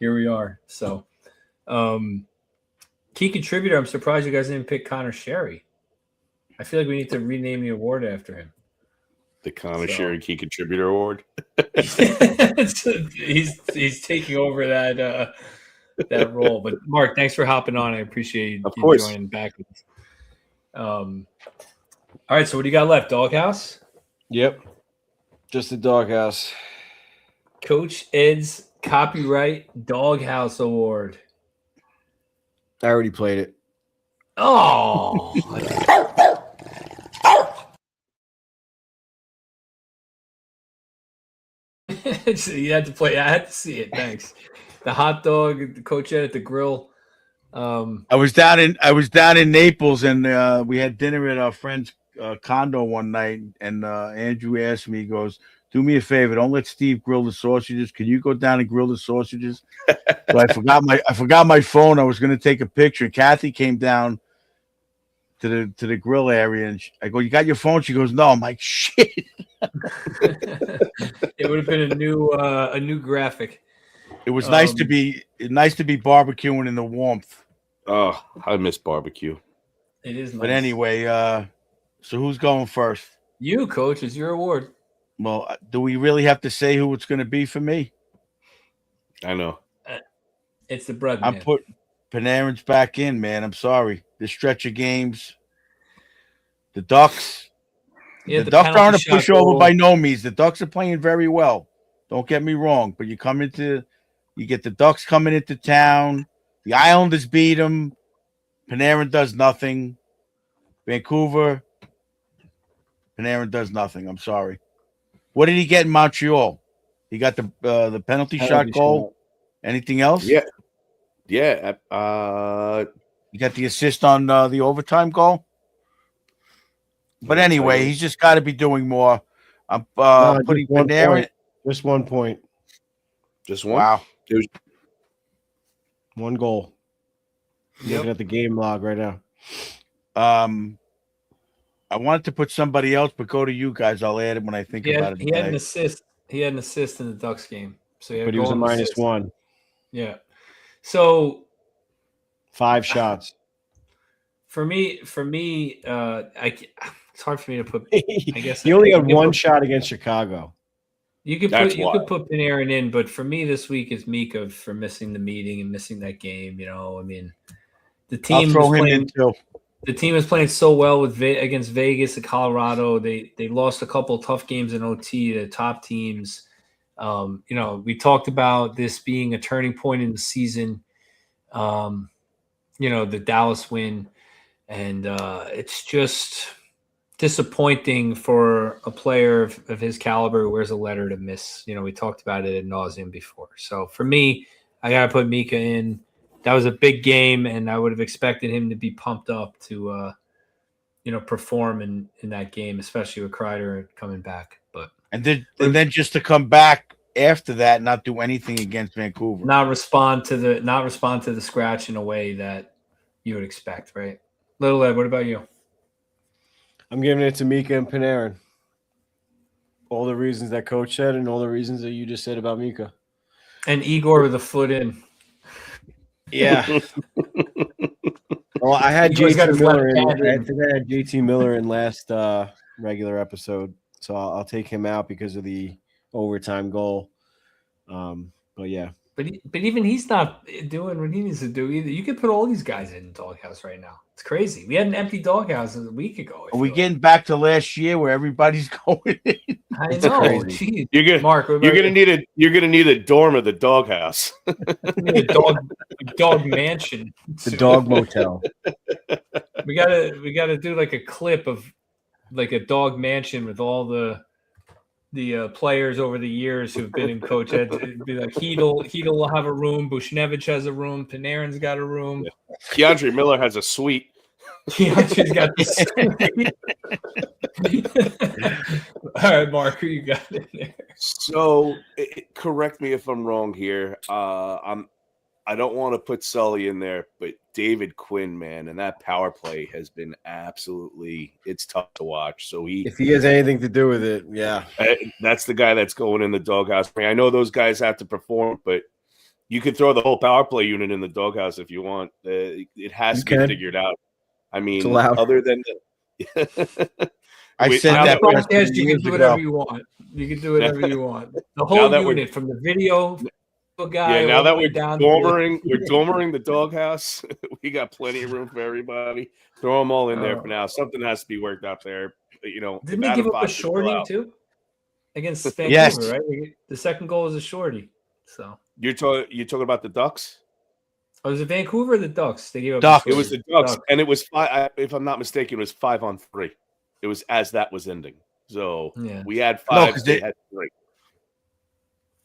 here we are. So key contributor, I'm surprised you guys didn't pick Connor Sherry. I feel like we need to rename the award after him. The Connor Sherry Key Contributor Award. he's taking over that role. But Mark, thanks for hopping on. I appreciate you joining back. All right, so what do you got left? Doghouse? Yep. Just the Doghouse. Coach Ed's Copyright Doghouse Award. I already played it. Oh. You had to play. I had to see it. Thanks. The hot dog, the Coach Ed at the grill. I was down in Naples, and we had dinner at our friend's condo one night, and Andrew asked me, he goes, "Do me a favor, don't let Steve grill the sausages. Can you go down and grill the sausages?" So I forgot my phone. I was going to take a picture. Kathy came down to the grill area, and I go, "You got your phone?" She goes, "No." I'm like, "Shit." It would have been a new graphic. It was nice to be barbecuing in the warmth. Oh, I miss barbecue. It is nice. But anyway, so who's going first? You, coach, it's your award. Well, do we really have to say who it's going to be for me? I know. It's the bread, I'm man. Panarin's back in, man. I'm sorry. The stretch of games, the Ducks. Yeah, the Ducks aren't a pushover by no means. The Ducks are playing very well. Don't get me wrong. But you get the Ducks coming into town. The Islanders beat them. Panarin does nothing. Vancouver, Panarin does nothing. I'm sorry. What did he get in Montreal? He got the penalty shot goal. Anything else? Yeah. You got the assist on the overtime goal. But anyway, he's just got to be doing more. I'm putting Panarin. Just 1 point. Just one. Wow. One goal. Looking at the game log right now. I wanted to put somebody else, but go to you guys. I'll add it when I think about it. He had an assist. He had an assist in the Ducks game. So But he was a -1. Yeah. So 5 shots. for me, it's hard for me to put. I guess he only had 1 shot against Chicago. You could put Panarin in, but for me this week is Mika for missing the meeting and missing that game. I mean, the team I'll throw him in too. The team is playing so well against Vegas and Colorado. They lost a couple of tough games in OT to top teams. We talked about this being a turning point in the season. The Dallas win, and it's just disappointing for a player of his caliber who wears a letter to miss. We talked about it ad nauseum before. So for me, I got to put Mika in. That was a big game, and I would have expected him to be pumped up to, perform in that game, especially with Kreider coming back. But and then just to come back after that, and not do anything against Vancouver, not respond to the scratch in a way that you would expect, right? Little Ed, what about you? I'm giving it to Mika and Panarin. All the reasons that coach said, and all the reasons that you just said about Mika. And Igor with a foot in. Yeah. Well, I had JT Miller in. I think I had JT Miller in last regular episode, so I'll take him out because of the overtime goal. But yeah. But even he's not doing what he needs to do either. You could put all these guys in doghouse right now. It's crazy. We had an empty doghouse a week ago. Are we getting back to last year where everybody's going in? I know. Geez. Mark, you're gonna need a dorm of the doghouse. A dog mansion. The dog motel. We gotta do like a clip of like a dog mansion with all the players over the years who've been in Coach Ed. It'd be like Hedl will have a room. Bushnevich has a room. Panarin's got a room. Yeah. Keandre Miller has a suite. Keandre's got the All right, Mark, who you got in there? So, correct me if I'm wrong here. I don't want to put Sully in there, but David Quinn, man, and that power play has been it's tough to watch. So if he has anything to do with it, yeah. That's the guy that's going in the doghouse. I mean, I know those guys have to perform, but you could throw the whole power play unit in the doghouse if you want. It has to be figured out. I mean, other than I said that podcast, you can do whatever you want. You can do whatever you want. The whole unit from the video guy. Yeah, now that we're dormering the doghouse, we got plenty of room for everybody. Throw them all in there for now. Something has to be worked out there. Didn't they give up a shorty too against Vancouver? Yes. Right. The second goal was a shorty. So you're talking about the Ducks? Oh, was it Vancouver or the Ducks? They gave up. Ducks. It was the Ducks, and it was 5. If I'm not mistaken, it was 5-on-3. It was as that was ending. So we had 5. They had 3.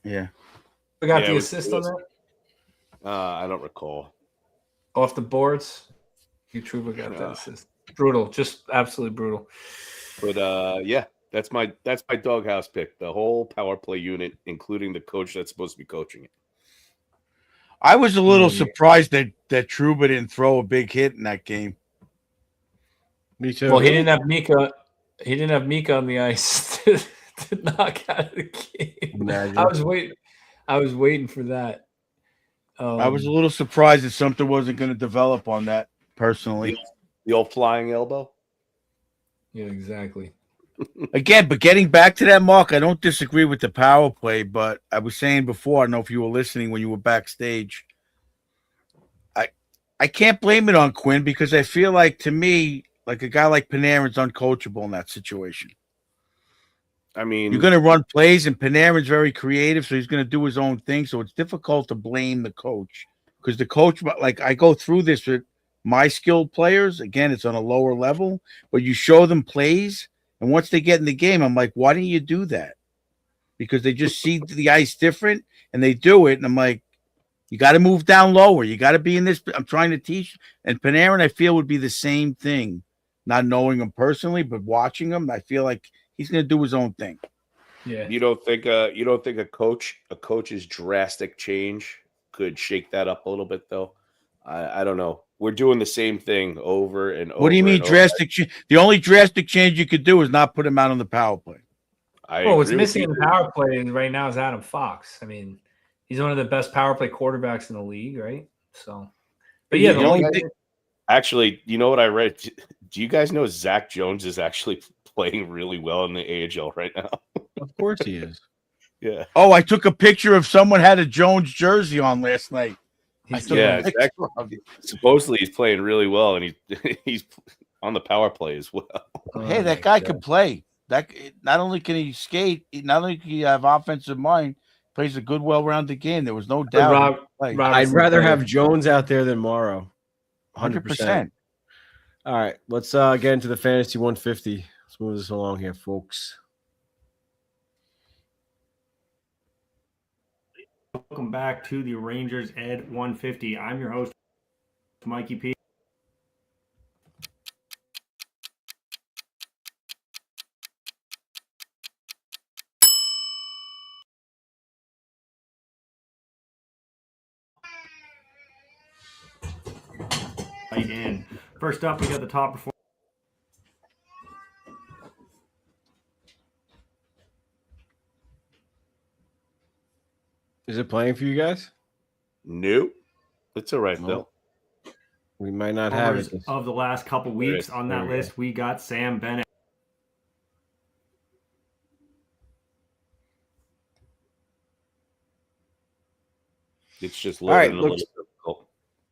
Yeah. We got the assist on that? I don't recall. Off the boards? Trouba got that assist. Brutal. Just absolutely brutal. But that's my doghouse pick. The whole power play unit, including the coach that's supposed to be coaching it. I was a little surprised that Trouba didn't throw a big hit in that game. Me too. Well, he didn't have Mika. He didn't have Mika on the ice to knock out the game. Imagine. I was waiting for that. I was a little surprised that something wasn't going to develop on that personally. The old flying elbow. Yeah, exactly. Again, but getting back to that, Mark, I don't disagree with the power play, but I was saying before, I don't know if you were listening when you were backstage. I can't blame it on Quinn because I feel like, to me, like a guy like Panarin's uncoachable in that situation. I mean, you're going to run plays, and Panarin's very creative, so he's going to do his own thing. So it's difficult to blame the coach because the coach, like I go through this with my skilled players. Again, it's on a lower level, but you show them plays, and once they get in the game, I'm like, why didn't you do that? Because they just see the ice different, and they do it, and I'm like, you got to move down lower. You got to be in this. I'm trying to teach. And Panarin, I feel, would be the same thing. Not knowing him personally, but watching him, I feel like he's going to do his own thing. Yeah. You don't think a coach's drastic change could shake that up a little bit, though? I don't know. We're doing the same thing over and over. What do you mean drastic change? The only drastic change you could do is not put him out on the power play. What's missing in the power play right now is Adam Fox. I mean, he's one of the best power play quarterbacks in the league, right? So, but yeah, the only thing. Actually, you know what I read? Do you guys know Zach Jones is actually playing really well in the AHL right now? Of course he is. Yeah. Oh, I took a picture of someone had a Jones jersey on last night. Supposedly he's playing really well, and he's on the power play as well. Hey, that guy can play. That not only can he skate, not only can he have offensive mind, plays a good, well-rounded game. There was no doubt. I'd rather have Jones out there than Morrow. 100%. All right, let's get into the fantasy 150. Let's move this along here, folks. Welcome back to the Rangers Ed 150. I'm your host, Mikey P. And first up, we got the top performer. Is it playing for you guys? Nope. It's all right, though. We might not have it. Of the last couple weeks on that list, we got Sam Bennett. It's just loading a little difficult.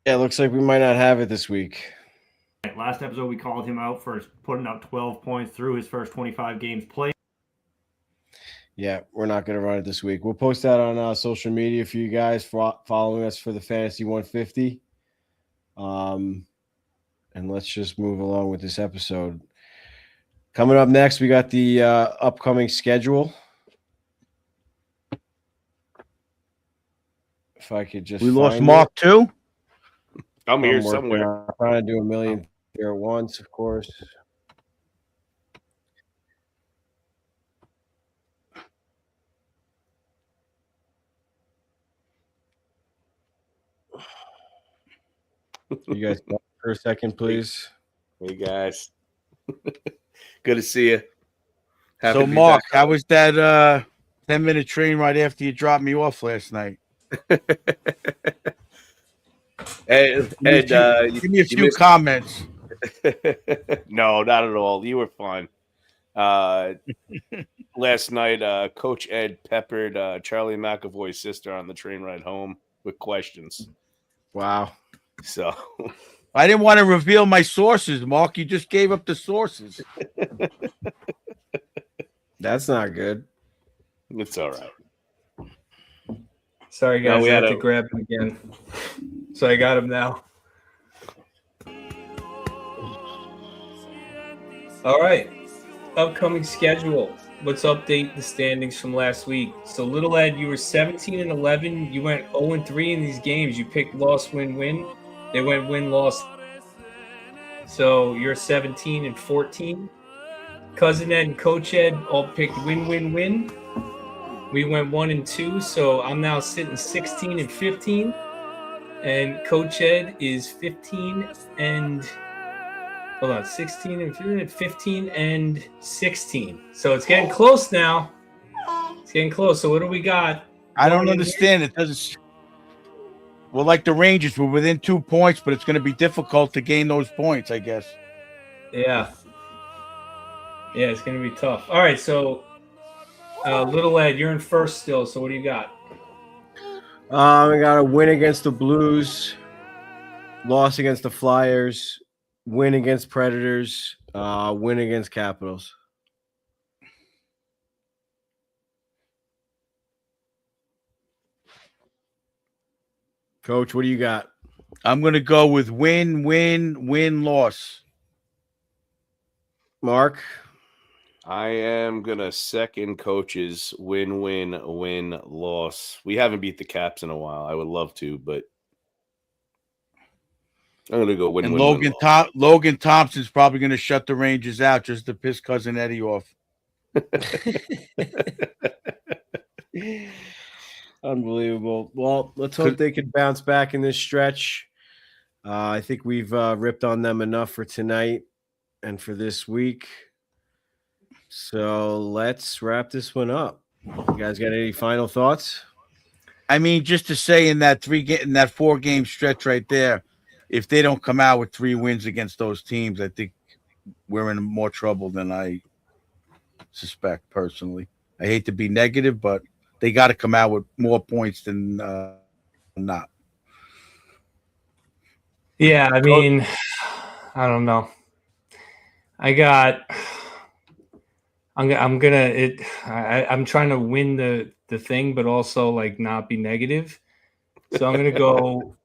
Yeah, it looks like we might not have it this week. Last episode, we called him out for putting up 12 points through his first 25 games played. Yeah, we're not going to run it this week. We'll post that on social media for you guys following us for the Fantasy 150. And let's just move along with this episode. Coming up next, we got the upcoming schedule. If I could just we lost Mark too. I'm here somewhere. I'm trying to do a million here at once, of course. You guys got for a second, please. Hey guys. Good to see you. So Mark, how was that 10-minute train ride after you dropped me off last night? Ed, give me a few comments. No, not at all. You were fine. Last night, Coach Ed peppered Charlie McAvoy's sister on the train ride home with questions. Wow. So I didn't want to reveal my sources, Mark. You just gave up the sources. That's not good. It's all right. Sorry, guys. I had to grab him again. So I got him now. All right. Upcoming schedule. Let's update the standings from last week. So, Little Ed, you were 17-11. You went 0-3 in these games. You picked loss, win, win. They went win, loss. So you're 17-14. Cousin Ed and Coach Ed all picked win, win, win. We went 1-2, so I'm now sitting 16-15, and Coach Ed is 15-16. Hold on, 16 and 15 and 16. So it's getting close now. It's getting close. So what do we got? I don't Going in understand. It doesn't. Well, like the Rangers, we're within 2 points, but it's going to be difficult to gain those points, I guess. Yeah. Yeah, it's going to be tough. All right, so Little Ed, you're in first still. So what do you got? I got a win against the Blues, loss against the Flyers, win against Predators, win against Capitals. Coach, what do you got? I'm going to go with win, loss. Mark? I am gonna second Coach's win, loss. We haven't beat the Caps in a while. I would love to, but I'm gonna go win, And win, loss. Logan Thompson's probably going to shut the Rangers out just to piss Cousin Eddie off. Unbelievable. Well, let's hope they can bounce back in this stretch. I think we've ripped on them enough for tonight and for this week. So let's wrap this one up. You guys got any final thoughts? I mean, just to say in that 4-game stretch right there, if they don't come out with 3 wins against those teams, I think we're in more trouble than I suspect personally. I hate to be negative, but they got to come out with more points than not. Yeah, I mean, I don't know. I'm trying to win the thing, but also like not be negative. So I'm gonna go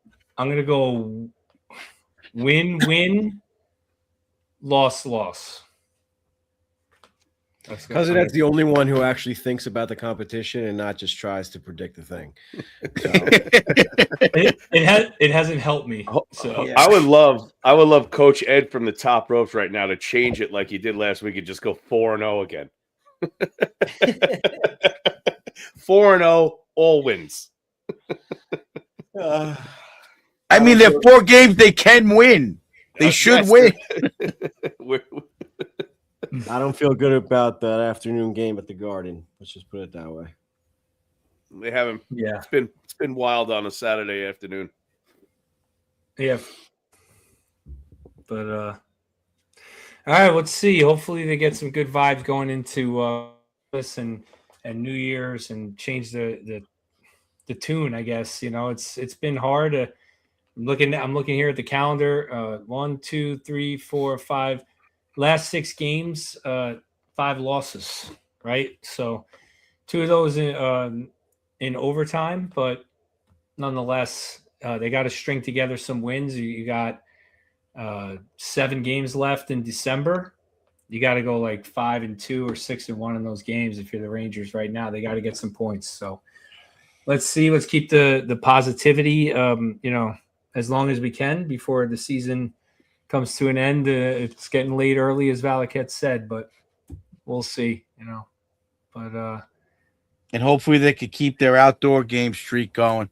win, loss. Because that's the only one who actually thinks about the competition and not just tries to predict the thing. So. it hasn't helped me. So I would love Coach Ed from the top ropes right now to change it like he did last week and just go 4-0 again. 4-0, all wins. I mean, they're 4 games they can win. They should win. I don't feel good about that afternoon game at the Garden. Let's just put it that way. They haven't. Yeah, it's been wild on a Saturday afternoon. Yeah, but all right. Let's see. Hopefully, they get some good vibes going into this and New Year's and change the tune. I guess it's been hard. I'm looking here at the calendar. 1, 2, 3, 4, 5. Last 6 games, 5 losses, right? So 2 of those in overtime, but nonetheless, they got to string together some wins. You got 7 games left in December. You got to go like 5-2 or 6-1 in those games. If you're the Rangers right now, they got to get some points. So let's see. Let's keep the positivity, as long as we can before the season comes to an end. It's getting late early, as Valaket said, but we'll see, But and hopefully they could keep their outdoor game streak going.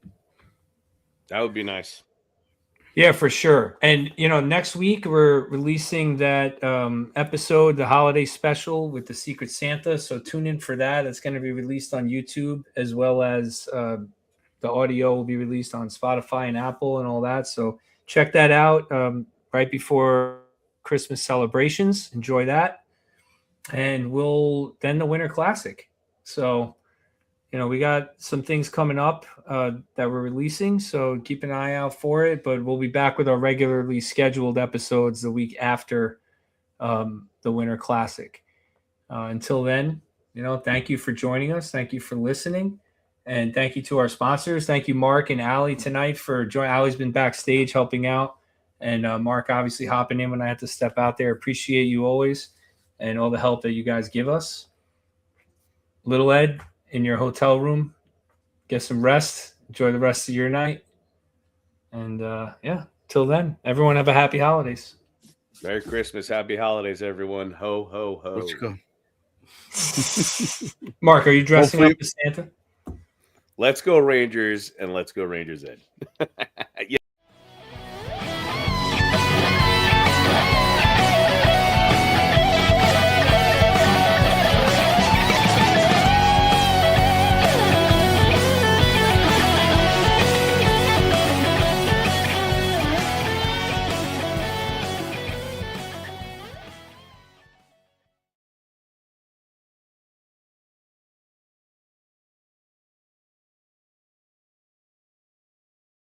That would be nice. Yeah, for sure. And next week we're releasing that episode, the holiday special with the Secret Santa. So tune in for that. It's going to be released on YouTube, as well as the audio will be released on Spotify and Apple and all that. So check that out. Right before Christmas celebrations. Enjoy that. And then the Winter Classic. So, we got some things coming up that we're releasing, so keep an eye out for it. But we'll be back with our regularly scheduled episodes the week after the Winter Classic. Until then, thank you for joining us. Thank you for listening. And thank you to our sponsors. Thank you, Mark and Allie, tonight for joining. Allie's been backstage helping out. And Mark obviously hopping in when I had to step out there. Appreciate you always and all the help that you guys give us. Little Ed, in your hotel room, get some rest. Enjoy the rest of your night. And, till then, everyone have a happy holidays. Merry Christmas. Happy holidays, everyone. Ho, ho, ho. Let's go. Mark, are you dressing up as Santa? Let's go Rangers, and let's go Rangers Ed.